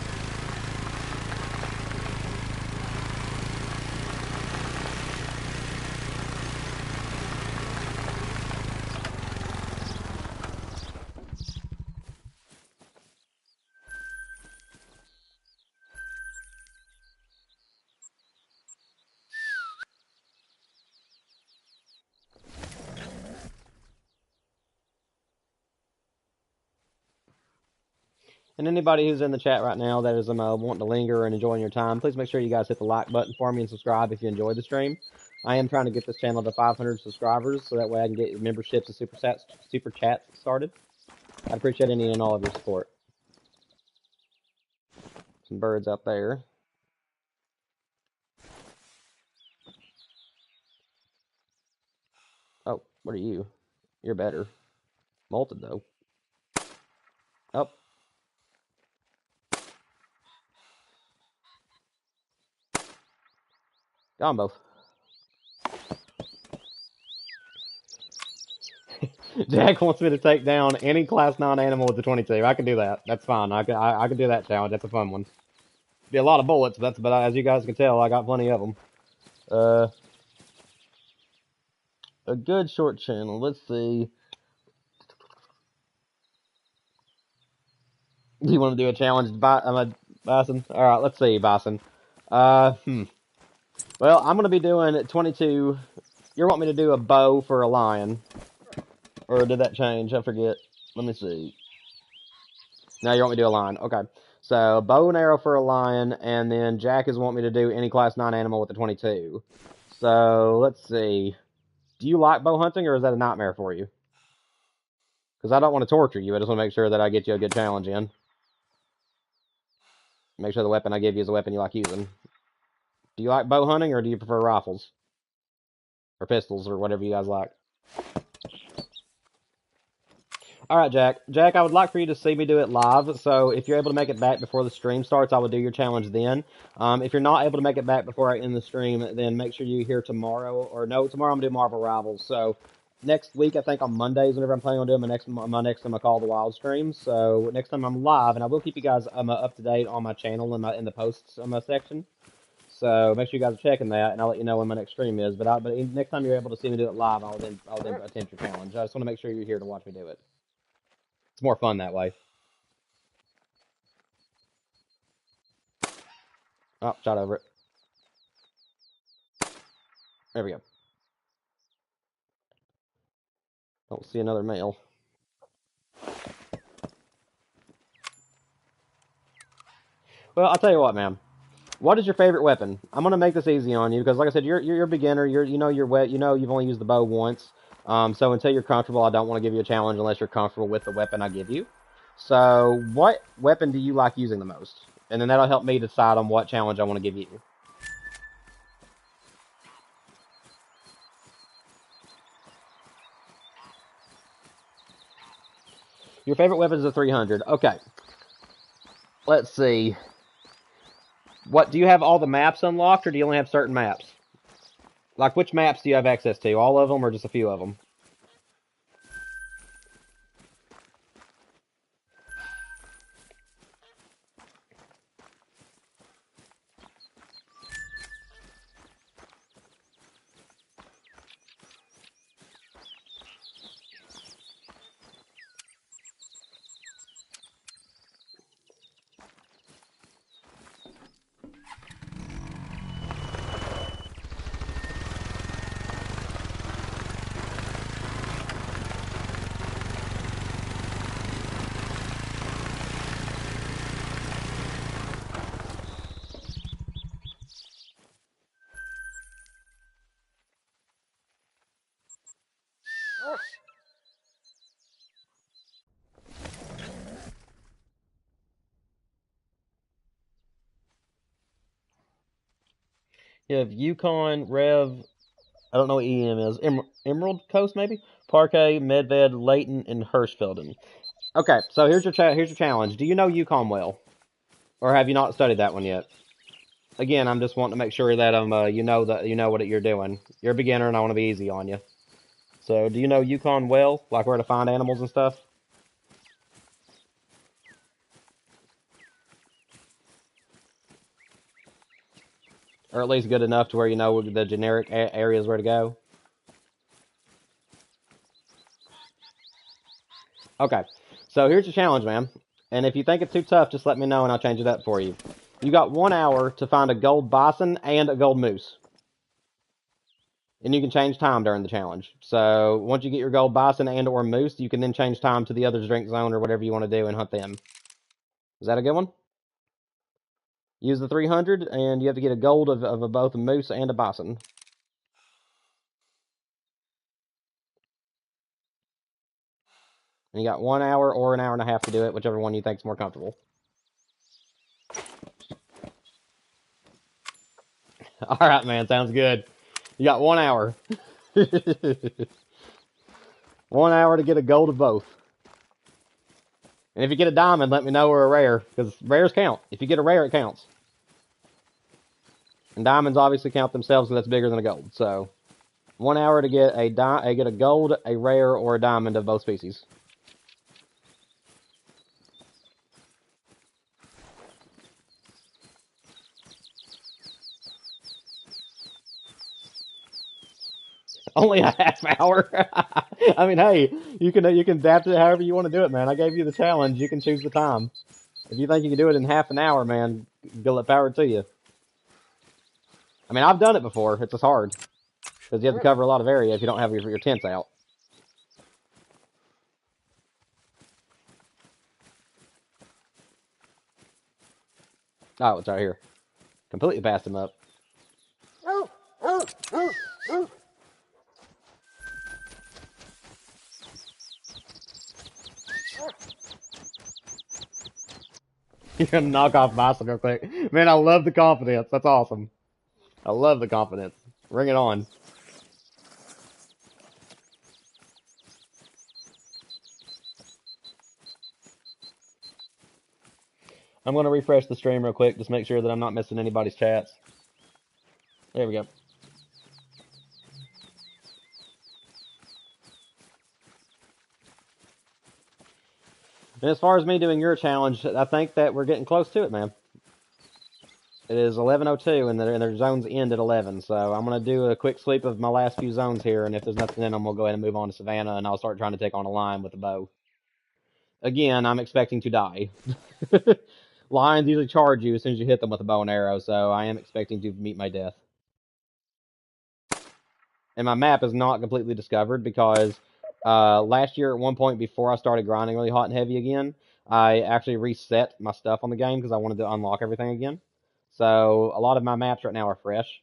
And anybody who's in the chat right now that is wanting to linger and enjoying your time, please make sure you guys hit the like button for me and subscribe if you enjoyed the stream. I am trying to get this channel to 500 subscribers, so that way I can get memberships and super chats started. I'd appreciate any and all of your support. Some birds out there. Oh, what are you? You're better. Molted, though. Oh. Got them both. Jack wants me to take down any Class 9 animal with the 22. I can do that. That's fine. I can do that challenge. That's a fun one. Be a lot of bullets, but as you guys can tell, I got plenty of them. A good short channel. Let's see. Do you want to do a challenge, Bison? All right, let's see, Bison. Well, I'm going to be doing 22. You want me to do a bow for a lion? Or did that change? I forget. Let me see. No, you want me to do a lion. Okay. So, bow and arrow for a lion, and then Jack is wanting me to do any Class 9 animal with the 22. So, let's see. Do you like bow hunting, or is that a nightmare for you? Because I don't want to torture you. I just want to make sure that I get you a good challenge in. Make sure the weapon I give you is a weapon you like using. Do you like bow hunting, or do you prefer rifles? Or pistols, or whatever you guys like. Alright, Jack. Jack, I would like for you to see me do it live, so if you're able to make it back before the stream starts, I will do your challenge then. If you're not able to make it back before I end the stream, then make sure you're here tomorrow, or no, tomorrow I'm going to do Marvel Rivals, so next week, I think on Mondays, whenever I'm planning on doing my next Call of the Wild stream. So next time I'm live, and I will keep you guys up to date on my channel and in the posts section. So make sure you guys are checking that, and I'll let you know when my next stream is. But next time you're able to see me do it live, I'll then attempt your challenge. I just want to make sure you're here to watch me do it. It's more fun that way. Oh, shot over it. There we go. Don't see another male. Well, I'll tell you what, man. What is your favorite weapon? I'm gonna make this easy on you because, like I said, you're a beginner. You're wet. You've only used the bow once. So until you're comfortable, I don't want to give you a challenge unless you're comfortable with the weapon I give you. So what weapon do you like using the most? And then that'll help me decide on what challenge I want to give you. Your favorite weapon is a 300. Okay. Let's see. What do you have all the maps unlocked, or do you only have certain maps? Like, which maps do you have access to? All of them, or just a few of them? You have Yukon, Rev, I don't know what EM is. Emerald Coast, maybe? Parquet, Medved, Layton, and Hirschfelden. Okay, so here's your challenge. Do you know Yukon well? Or have you not studied that one yet? Again, I'm just wanting to make sure that you know what you're doing. You're a beginner, and I want to be easy on you. So, do you know Yukon well? Like where to find animals and stuff? Or at least good enough to where you know the generic areas where to go? Okay, so here's your challenge, man. And if you think it's too tough, just let me know and I'll change it up for you. You got 1 hour to find a gold bison and a gold moose. And you can change time during the challenge. So once you get your gold bison and or moose, you can then change time to the other's drink zone or whatever you want to do and hunt them. Is that a good one? Use the 300, and you have to get a gold of both a moose and a bison. And you got 1 hour or an hour and a half to do it, whichever one you think is more comfortable. All right, man, sounds good. You got 1 hour. 1 hour to get a gold of both. And if you get a diamond, let me know, or a rare, because rares count. If you get a rare, it counts. And diamonds obviously count themselves, so that's bigger than a gold. So 1 hour to get get a gold, a rare, or a diamond of both species. Only a half hour. I mean, hey, you can adapt it however you want to do it, man. I gave you the challenge. You can choose the time. If you think you can do it in half an hour, man, good power to you. I mean, I've done it before. It's just hard because you have to cover a lot of area if you don't have your tents out. Oh, it's right here. Completely passed him up. You're gonna knock off Bison real quick. Man, I love the confidence. That's awesome. I love the confidence. Bring it on. I'm gonna refresh the stream real quick, just make sure that I'm not missing anybody's chats. There we go. And as far as me doing your challenge, I think that we're getting close to it, man. It is 11:02, and their zones end at 11. So I'm gonna do a quick sweep of my last few zones here, and if there's nothing in them, we'll go ahead and move on to Savannah, and I'll start trying to take on a lion with a bow. Again, I'm expecting to die. Lions usually charge you as soon as you hit them with a bow and arrow, so I am expecting to meet my death. And my map is not completely discovered because last year at one point before I started grinding really hot and heavy again, I actually reset my stuff on the game because I wanted to unlock everything again. So a lot of my maps right now are fresh.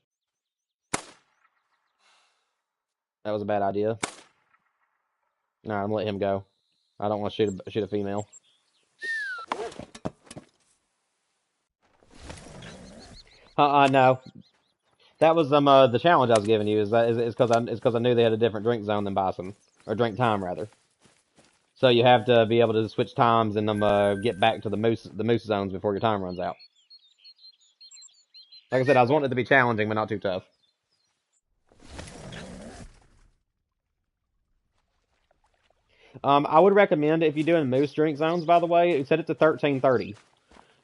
That was a bad idea. No, I'm gonna let him go. I don't want to shoot a female. No. That was the challenge I was giving you is because I knew they had a different drink zone than Bison, or drink time rather. So you have to be able to switch times and get back to the moose zones before your time runs out. Like I said, I was wanting it to be challenging but not too tough. I would recommend if you're doing moose drink zones, by the way, set it to 13:30.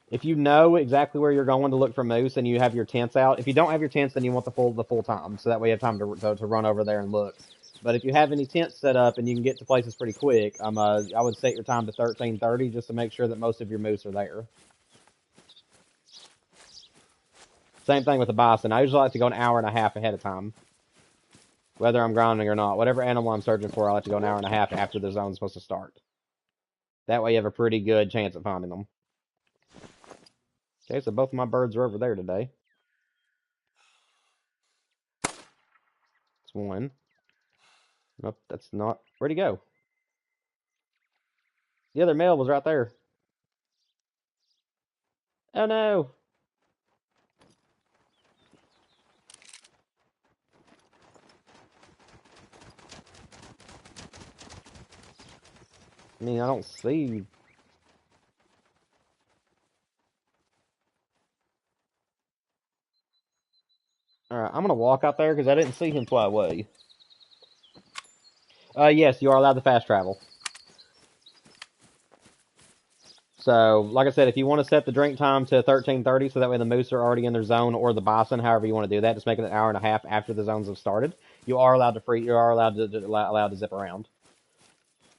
If you know exactly where you're going to look for moose and you have your tents out, if you don't have your tents, then you want the full time, so that way you have time to run over there and look. But if you have any tents set up and you can get to places pretty quick, I would set your time to 13:30 just to make sure that most of your moose are there. Same thing with the bison. I usually like to go an hour and a half ahead of time, whether I'm grounding or not. Whatever animal I'm searching for, I like to go an hour and a half after the zone's supposed to start. That way you have a pretty good chance of finding them. Okay, so both of my birds are over there today. That's one. Nope, that's not. Where'd he go? The other male was right there. Oh no! I mean, I don't see. Alright, I'm gonna walk out there because I didn't see him fly away. Yes, you are allowed to fast travel. So, like I said, if you want to set the drink time to 13:30, so that way the moose are already in their zone, or the bison, however you want to do that, just make it an hour and a half after the zones have started. You are allowed to You are allowed to zip around.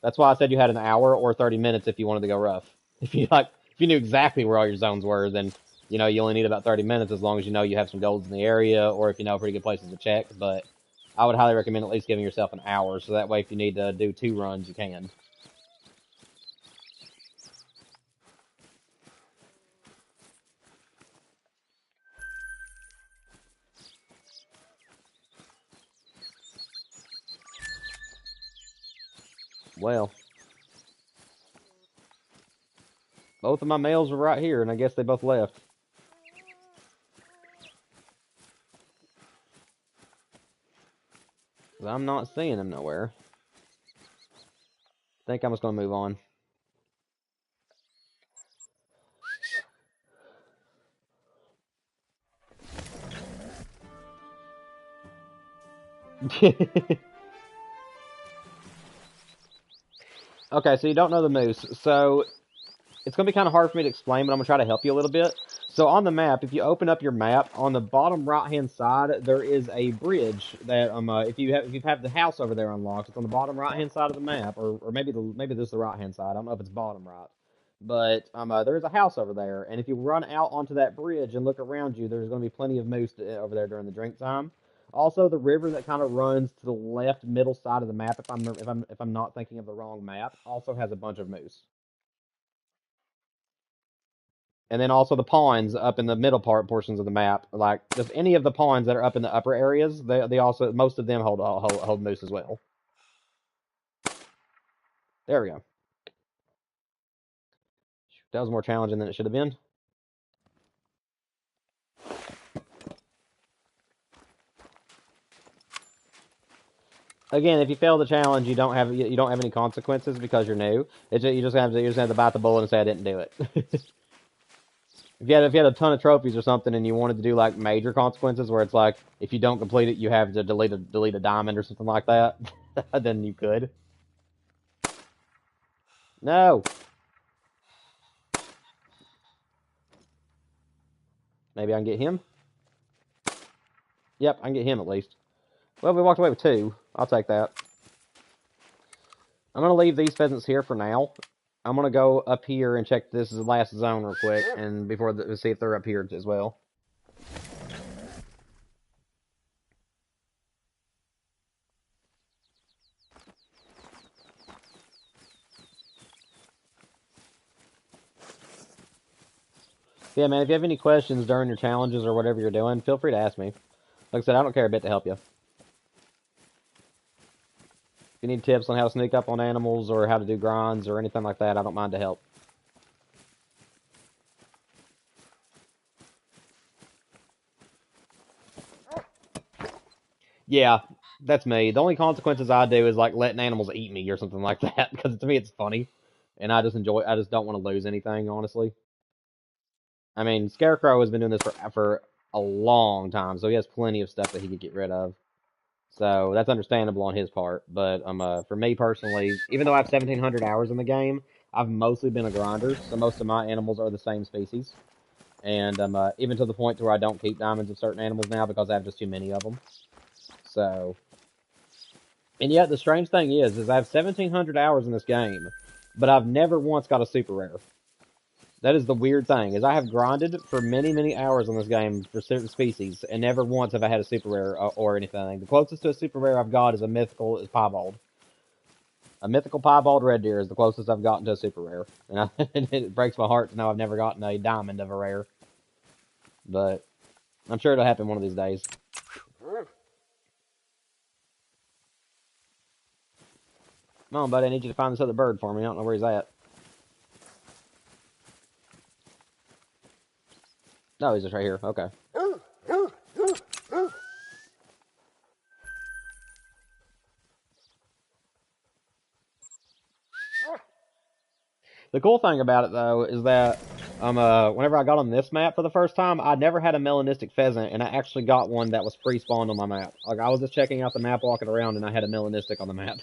That's why I said you had an hour or 30 minutes if you wanted to go rough. If you knew exactly where all your zones were, then you only need about 30 minutes as long as you know you have some golds in the area, or if you know pretty good places to check. But I would highly recommend at least giving yourself an hour, so that way if you need to do 2 runs, you can. Well, both of my males were right here, and I guess they both left. I'm not seeing them nowhere. I think I'm just going to move on. Okay, so you don't know the moose. So it's going to be kind of hard for me to explain, but I'm going to try to help you a little bit. So on the map, if you open up your map, on the bottom right-hand side, there is a bridge that if you have the house over there unlocked, it's on the bottom right-hand side of the map, or maybe this is the right-hand side. I don't know if it's bottom right, but there is a house over there, and if you run out onto that bridge and look around you, there's going to be plenty of moose over there during the drink time. Also, the river that kind of runs to the left middle side of the map, if I'm not thinking of the wrong map, also has a bunch of moose. And then also the ponds up in the middle portions of the map, like just any of the ponds that are up in the upper areas, they also most of them hold moose as well. There we go. That was more challenging than it should have been. Again, if you fail the challenge, you don't have any consequences because you're new. You just have to bite the bullet and say I didn't do it. If you had a ton of trophies or something and you wanted to do like major consequences where it's like if you don't complete it you have to delete a diamond or something like that, then you could. No. Maybe I can get him. Yep, I can get him at least. Well, we walked away with 2. I'll take that. I'm going to leave these pheasants here for now. I'm going to go up here and check this is the last zone real quick, and see if they're up here as well. Yeah, man, if you have any questions during your challenges or whatever you're doing, feel free to ask me. Like I said, I don't care a bit to help you. If you need tips on how to sneak up on animals or how to do grinds or anything like that, I don't mind to help. Yeah, that's me. The only consequences I do is like letting animals eat me or something like that, because to me it's funny, and I just don't want to lose anything, honestly. I mean, Scarecrow has been doing this for a long time, so he has plenty of stuff that he could get rid of. So that's understandable on his part. But for me personally, even though I have 1,700 hours in the game, I've mostly been a grinder, so most of my animals are the same species. And even to the point where I don't keep diamonds of certain animals now because I have just too many of them. So, and yet the strange thing is I have 1,700 hours in this game, but I've never once got a super rare. That is the weird thing, is I have grinded for many, many hours on this game for certain species, and never once have I had a super rare or anything. The closest to a super rare I've got is a mythical piebald. A mythical piebald red deer is the closest I've gotten to a super rare. And it breaks my heart to know I've never gotten a diamond of a rare. But I'm sure it'll happen one of these days. Come on, buddy, I need you to find this other bird for me. I don't know where he's at. No, he's just right here. Okay. The cool thing about it, though, is that whenever I got on this map for the first time, I never had a melanistic pheasant, and I actually got one that was pre-spawned on my map. Like, I was just checking out the map, walking around, and I had a melanistic on the map.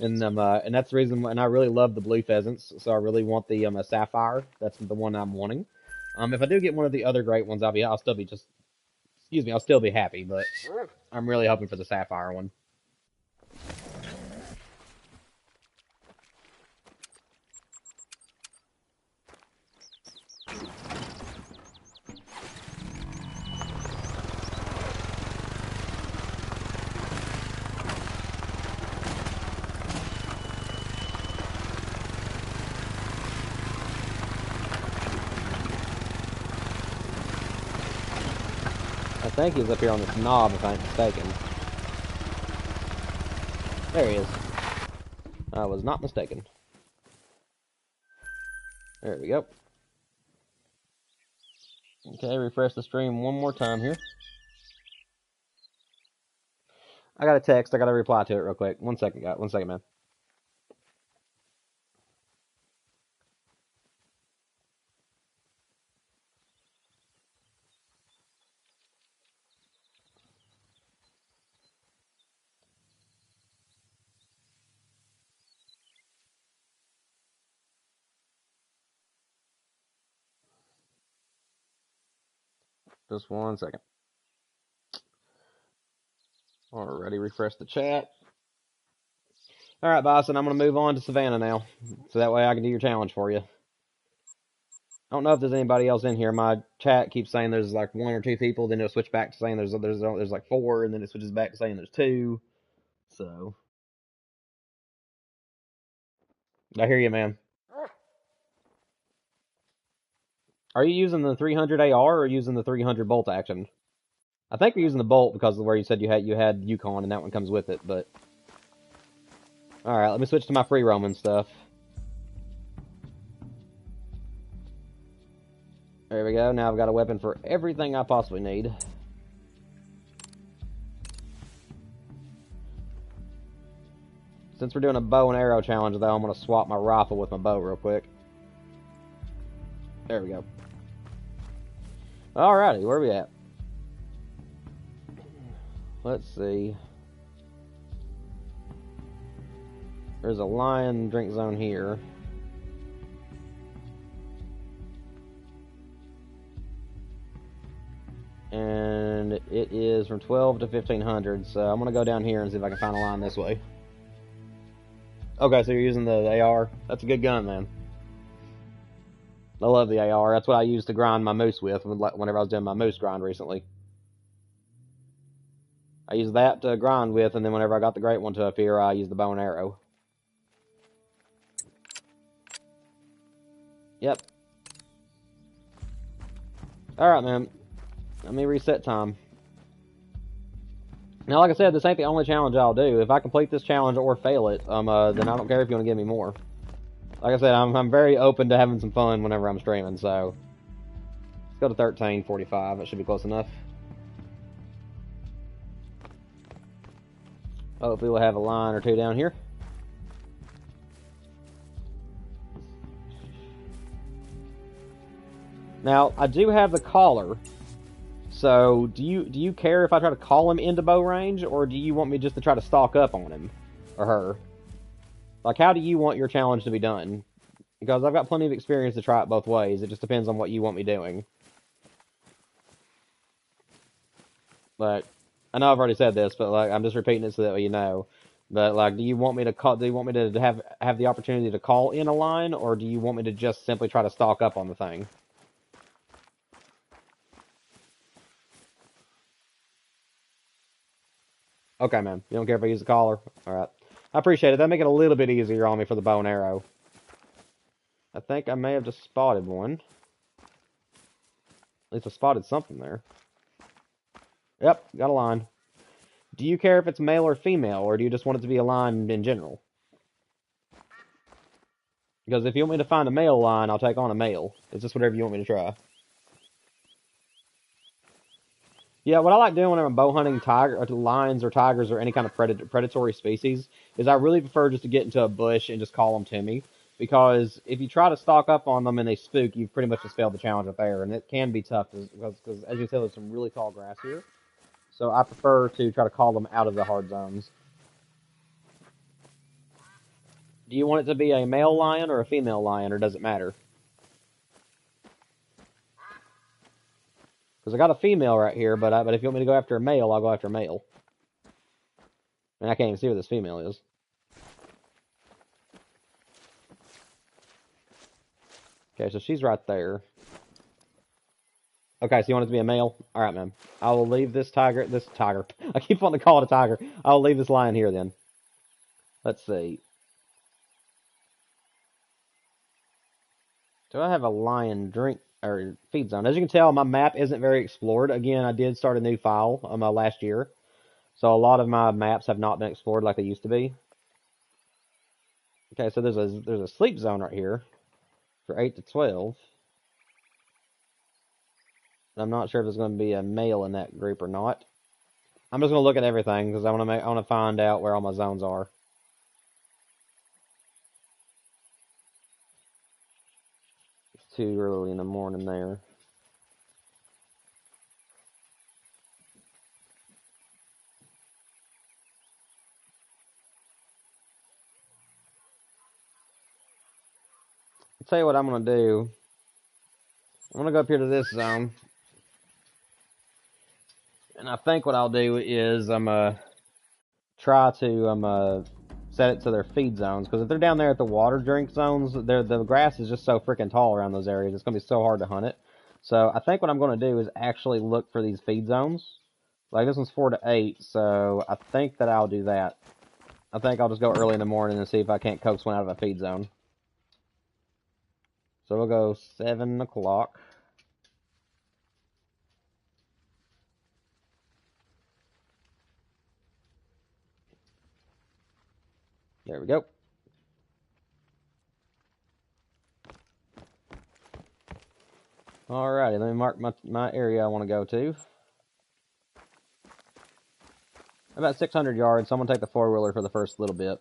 And that's the reason, and I really love the blue pheasants, so I really want the sapphire. That's the one I'm wanting. If I do get one of the other great ones, I'll still be happy, but I'm really hoping for the sapphire one. I think he's up here on this knob, if I ain't mistaken. There he is. I was not mistaken. There we go. Okay, refresh the stream one more time here. I got a text. I got to reply to it real quick. 1 second, guys. 1 second, man. Just 1 second. Already refresh the chat. All right, Bison, I'm going to move on to Savannah now. So that way I can do your challenge for you. I don't know if there's anybody else in here. My chat keeps saying there's like 1 or 2 people, then it'll switch back to saying there's like 4, and then it switches back to saying there's 2. So I hear you, man. Are you using the 300 AR or using the 300 bolt action? I think we're using the bolt because of where you said you had Yukon and that one comes with it, but all right, let me switch to my free roaming stuff. There we go. Now I've got a weapon for everything I possibly need. Since we're doing a bow and arrow challenge, though, I'm going to swap my rifle with my bow real quick. There we go. Alrighty, where are we at? Let's see. There's a lion drink zone here. It is from 12 to 1500, so I'm gonna go down here and see if I can find a line this way. Okay, so you're using the AR. That's a good gun, man. I love the AR. That's what I used to grind my moose with whenever I was doing my moose grind recently. I used that to grind with, and then whenever I got the great one to appear, I used the bow and arrow. Yep. Alright, man. Let me reset time. Now, like I said, this ain't the only challenge I'll do. If I complete this challenge or fail it, then I don't care if you want to give me more. Like I said, I'm very open to having some fun whenever I'm streaming, so... Let's go to 13:45. That should be close enough. Hopefully we'll have a line or two down here. Now, I do have the caller. So, do you care if I try to call him into bow range, or do you want me just to try to stalk up on him or her? Like, how do you want your challenge to be done? Because I've got plenty of experience to try it both ways. It just depends on what you want me doing. Like, I know I've already said this, but like I'm just repeating it so that you know. But like, do you want me to call? Do you want me to have the opportunity to call in a line, or do you want me to just simply try to stalk up on the thing? Okay, man. You don't care if I use the collar? Alright. I appreciate it. That'll make it a little bit easier on me for the bow and arrow. I think I may have just spotted one. At least I spotted something there. Yep, got a line. Do you care if it's male or female, or do you just want it to be a line in general? Because if you want me to find a male line, I'll take on a male. It's just whatever you want me to try. Yeah, what I like doing when I'm bow hunting lions or tigers or any kind of predatory species is I really prefer just to get into a bush and just call them to me. Because if you try to stalk up on them and they spook, you've pretty much just failed the challenge up there. And it can be tough because as you can tell, there's some really tall grass here. So I prefer to try to call them out of the hard zones. Do you want it to be a male lion or a female lion, or does it matter? Because I got a female right here, but if you want me to go after a male, I'll go after a male. And I can't even see where this female is. Okay, so she's right there. Okay, so you want it to be a male? Alright, man. I will leave this tiger. I keep wanting to call it a tiger. I'll leave this lion here then. Let's see. Do I have a lion or feed zone? As you can tell, my map isn't very explored. Again, I did start a new file last year. So a lot of my maps have not been explored like they used to be. Okay, so there's a sleep zone right here for 8 to 12. I'm not sure if there's going to be a male in that group or not. I'm just going to look at everything because I want to find out where all my zones are. It's too early in the morning there. I'll tell you what I'm going to do. I'm going to go up here to this zone. And I think what I'll do is I'm going to try to set it to their feed zones. Because if they're down there at the water drink zones, the grass is just so freaking tall around those areas. It's going to be so hard to hunt it. So I think what I'm going to do is actually look for these feed zones. Like this one's 4 to 8, so I think that I'll do that. I think I'll just go early in the morning and see if I can't coax one out of a feed zone. So we'll go 7 o'clock. There we go. Alrighty, let me mark my area I want to go to. About 600 yards, so I'm going to take the four-wheeler for the first little bit.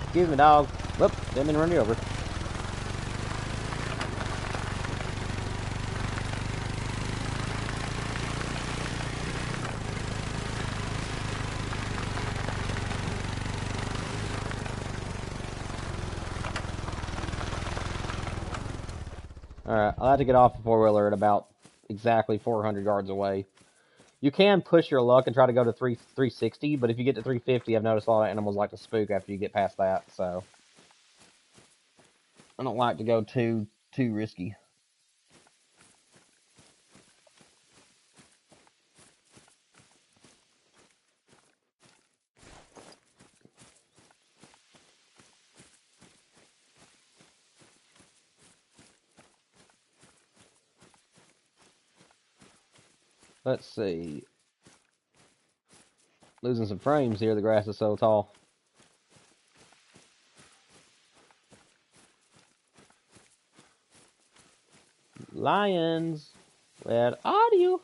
Excuse me, dog. Whoop, didn't mean to run you over. Alright, I'll have to get off the four-wheeler at about exactly 400 yards away. You can push your luck and try to go to 360, but if you get to 350, I've noticed a lot of animals like to spook after you get past that, so I don't like to go too risky. Let's see. Losing some frames here, the grass is so tall. Lions, where are you?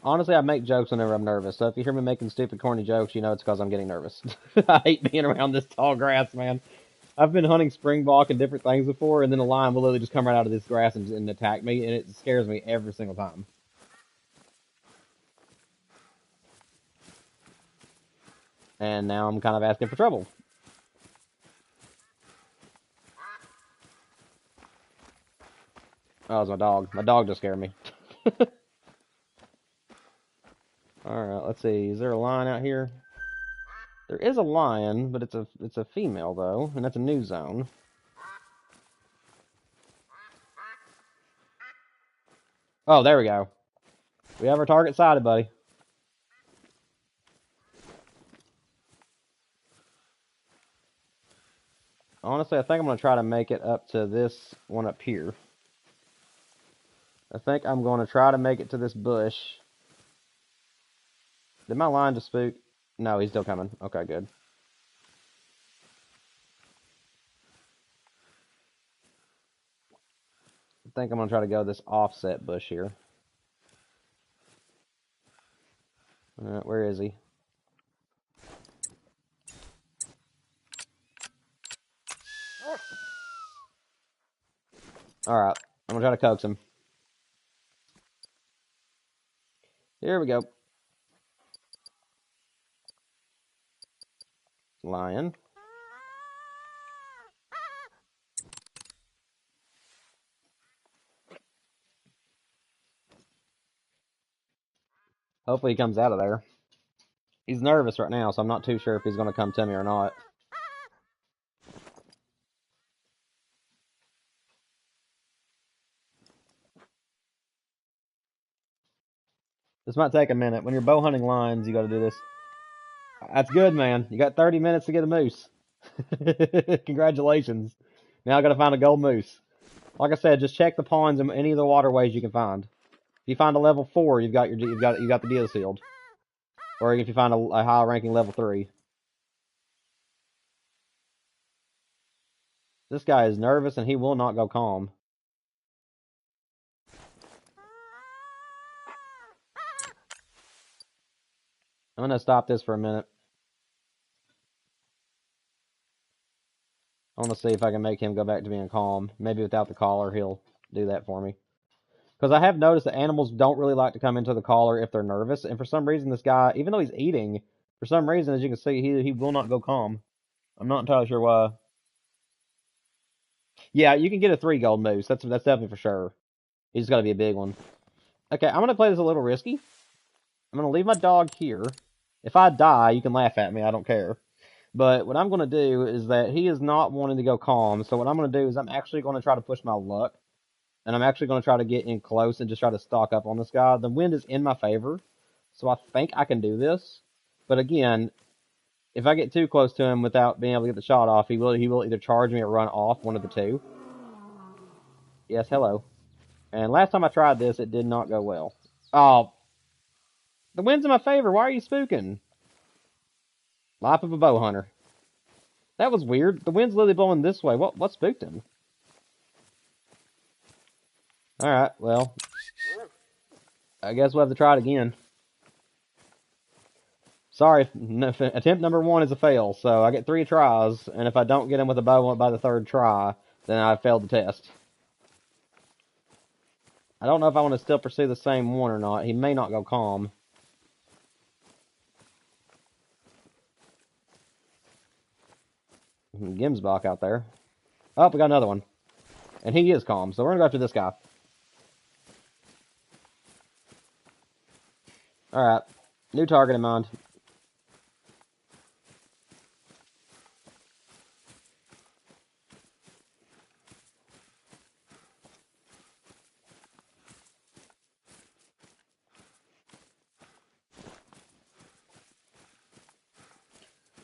Honestly, I make jokes whenever I'm nervous, so if you hear me making stupid, corny jokes, you know it's because I'm getting nervous. I hate being around this tall grass, man. I've been hunting springbok and different things before, and then a lion will literally just come right out of this grass and attack me, and it scares me every single time. And now I'm kind of asking for trouble. Oh, it's my dog. My dog just scared me. Alright, let's see. Is there a lion out here? There is a lion, but it's a female, though, and that's a new zone. Oh, there we go. We have our target sighted, buddy. Honestly, I think I'm going to try to make it up to this one up here. I think I'm going to try to make it to this bush. Did my lion just spook? No, he's still coming. Okay, good. I think I'm going to try to go this offset bush here. Where is he? Alright, I'm going to try to coax him. Here we go. Lion. Hopefully he comes out of there. He's nervous right now, so I'm not too sure if he's going to come to me or not. This might take a minute. When you're bow hunting lions, you got to do this. That's good, man. You got 30 minutes to get a moose. Congratulations. Now I got to find a gold moose. Like I said, just check the ponds and any of the waterways you can find. If you find a level 4, you've got the deal sealed. Or if you find a high ranking level 3. This guy is nervous and he will not go calm. I'm gonna stop this for a minute. I want to see if I can make him go back to being calm. Maybe without the collar, he'll do that for me. Because I have noticed that animals don't really like to come into the collar if they're nervous. And for some reason, this guy, even though he's eating, for some reason, as you can see, he will not go calm. I'm not entirely sure why. Yeah, you can get a 3 gold moose. That's definitely for sure. He's got to be a big one. Okay, I'm going to play this a little risky. I'm going to leave my dog here. If I die, you can laugh at me. I don't care. But what I'm going to do is that he is not wanting to go calm. So what I'm going to do is I'm actually going to try to push my luck. And I'm actually going to try to get in close and just try to stalk up on this guy. The wind is in my favor. So I think I can do this. But again, if I get too close to him without being able to get the shot off, he will either charge me or run off, one of the two. Yes, hello. And last time I tried this, it did not go well. Oh, the wind's in my favor. Why are you spooking? Life of a bow hunter. That was weird. The wind's literally blowing this way. What spooked him? Alright, well, I guess we'll have to try it again. Sorry, attempt number 1 is a fail, so I get 3 tries, and if I don't get him with a bow by the 3rd try, then I failed the test. I don't know if I want to still pursue the same one or not. He may not go calm. Gemsbach out there. Oh, we got another one. And he is calm, so we're gonna go after this guy. Alright. New target in mind.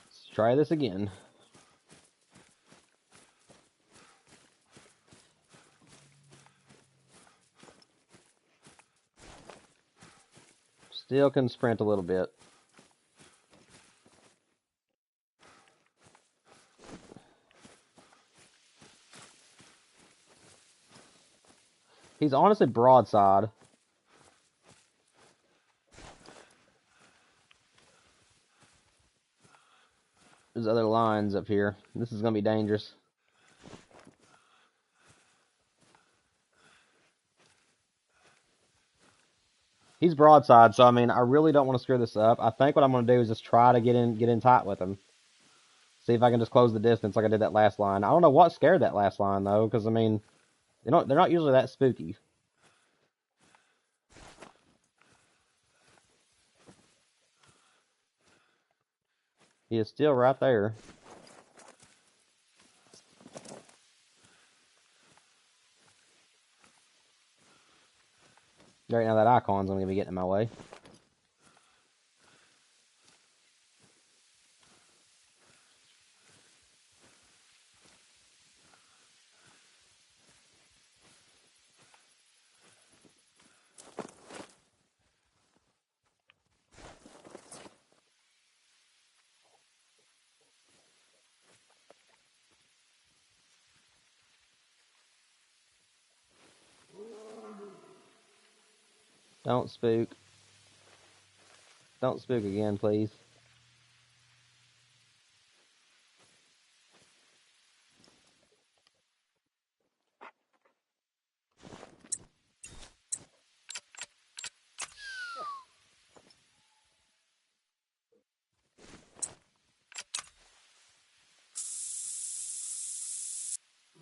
Let's try this again. Still can sprint a little bit. He's honestly broadside. There's other lines up here. This is going to be dangerous. He's broadside, so I mean, I really don't want to screw this up. I think what I'm going to do is just try to get in tight with him. See if I can just close the distance like I did that last line. I don't know what scared that last line though, because I mean, they're not usually that spooky. He is still right there. Right now, that icon's going to be getting in my way. Don't spook. Don't spook again, please.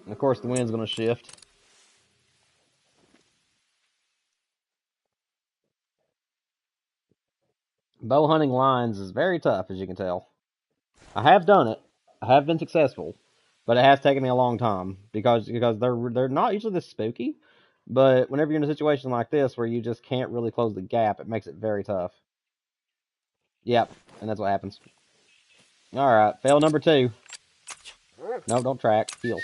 And of course, the wind's going to shift. Bow hunting lines is very tough, as you can tell. I have done it. I have been successful, but it has taken me a long time because they're not usually this spooky. But whenever you're in a situation like this where you just can't really close the gap, it makes it very tough. Yep, and that's what happens. All right, fail number 2. No, don't track. Heal.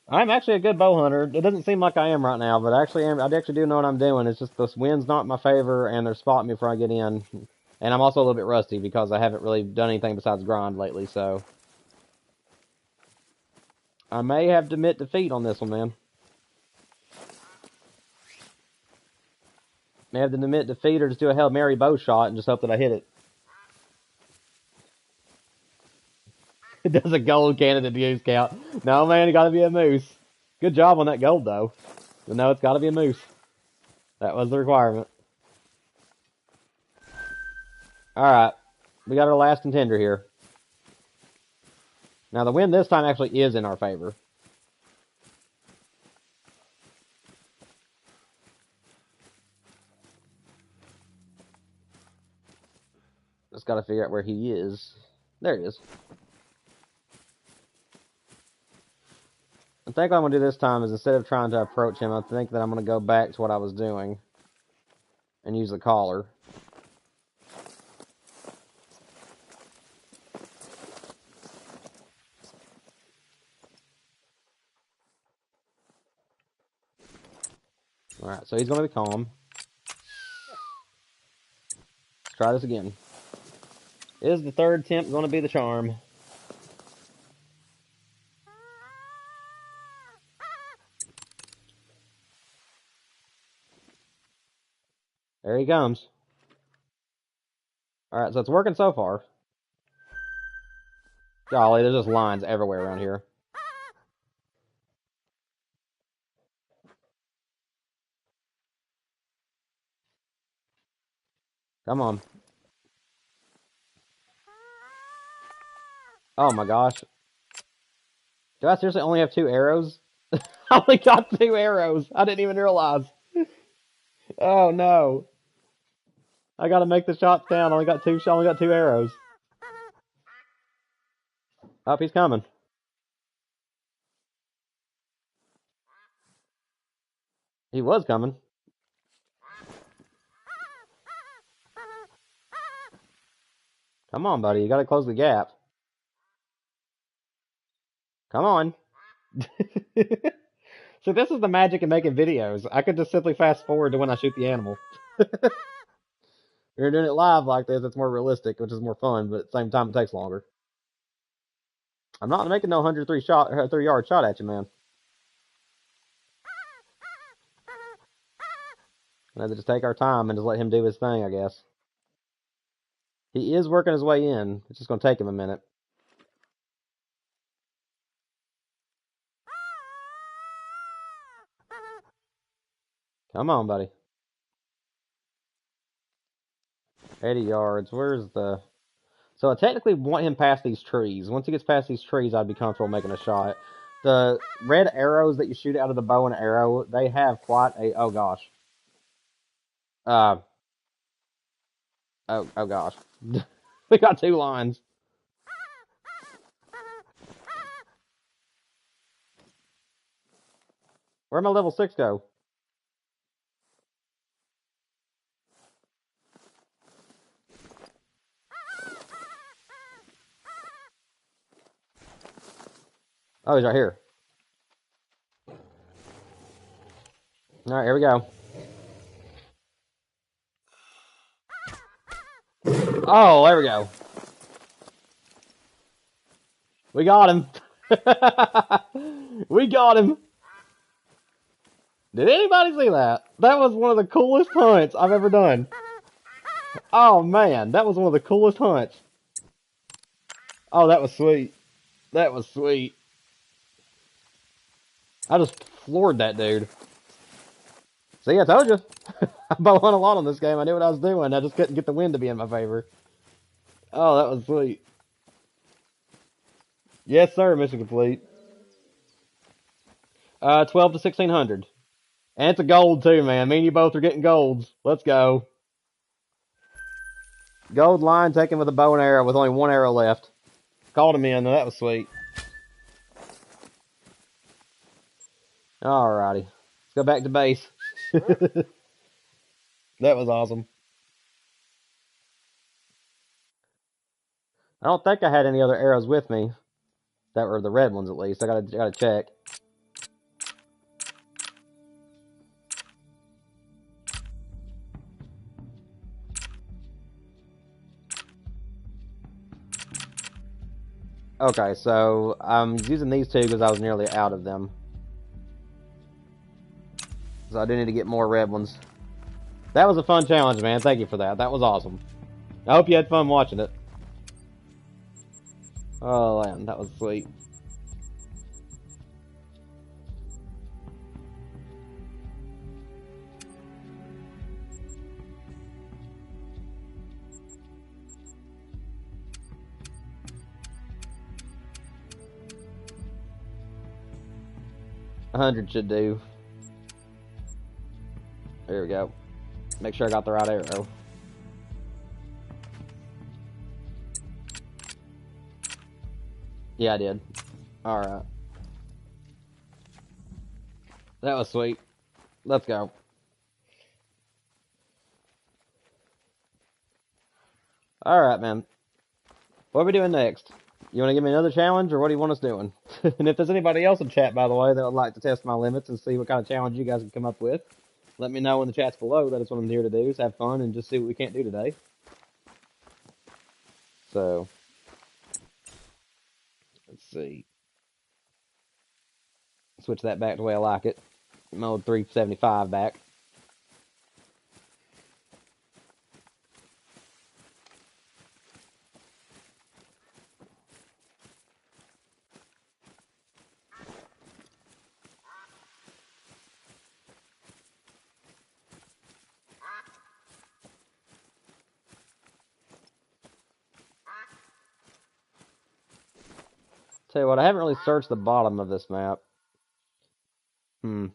I'm actually a good bow hunter. It doesn't seem like I am right now, but I actually do know what I'm doing. It's just this wind's not in my favor, and they're spotting me before I get in. And I'm also a little bit rusty because I haven't really done anything besides grind lately, so I may have to admit defeat on this one, man. May have to admit defeat or just do a Hail Mary bow shot and just hope that I hit it. It does a gold candidate use count. No, man, it gotta be a moose. Good job on that gold, though. But no, it's gotta be a moose. That was the requirement. Alright. We got our last contender here. Now, the wind this time actually is in our favor. Just gotta figure out where he is. There he is. I think what I'm going to do this time is instead of trying to approach him, I think that I'm going to go back to what I was doing and use the collar. Alright, so he's going to be calm. Let's try this again. Is the third attempt going to be the charm? There he comes. Alright, so it's working so far. Golly, there's just lines everywhere around here. Come on. Oh my gosh. Do I seriously only have 2 arrows? I only got 2 arrows. I didn't even realize. Oh no. I gotta make the shots count. I only got 2 arrows. Oh, he's coming. He was coming. Come on, buddy. You gotta close the gap. Come on. So this is the magic of making videos. I could just simply fast forward to when I shoot the animal. If you're doing it live like this, it's more realistic, which is more fun, but at the same time, it takes longer. I'm not making no 3-yard shot at you, man. I have to just take our time and just let him do his thing, I guess. He is working his way in. It's just going to take him a minute. Come on, buddy. 80 yards. Where's the... So I technically want him past these trees. Once he gets past these trees, I'd be comfortable making a shot. The red arrows that you shoot out of the bow and arrow, they have quite a... Oh, gosh. Oh gosh. We got 2 lines. Where'd my level 6 go? Oh, he's right here. Alright, here we go. Oh, there we go. We got him. We got him. Did anybody see that? That was one of the coolest hunts I've ever done. Oh, man. That was one of the coolest hunts. Oh, that was sweet. That was sweet. I just floored that dude. See, I told you. I bow hunt a lot on this game. I knew what I was doing. I just couldn't get the wind to be in my favor. Oh, that was sweet. Yes, sir. Mission complete. 12 to 1600. And it's a gold, too, man. Me and you both are getting golds. Let's go. Gold line taken with a bow and arrow with only 1 arrow left. Called him in. That was sweet. Alrighty. Let's go back to base. That was awesome. I don't think I had any other arrows with me. That were the red ones, at least. I gotta check. Okay, so I'm using these 2 because I was nearly out of them. So I do need to get more red ones. That was a fun challenge, man. Thank you for that. That was awesome. I hope you had fun watching it. Oh, man, that was sweet. $100 should do. There we go. Make sure I got the right arrow. Yeah, I did. Alright. That was sweet. Let's go. Alright, man. What are we doing next? You want to give me another challenge, or what do you want us doing? And if there's anybody else in chat, by the way, that would like to test my limits and see what kind of challenge you guys can come up with, let me know in the chats below. That is what I'm here to do, is have fun and just see what we can't do today. So, let's see. Switch that back the way I like it. Mode 375 back. Tell you what, I haven't really searched the bottom of this map. Hmm.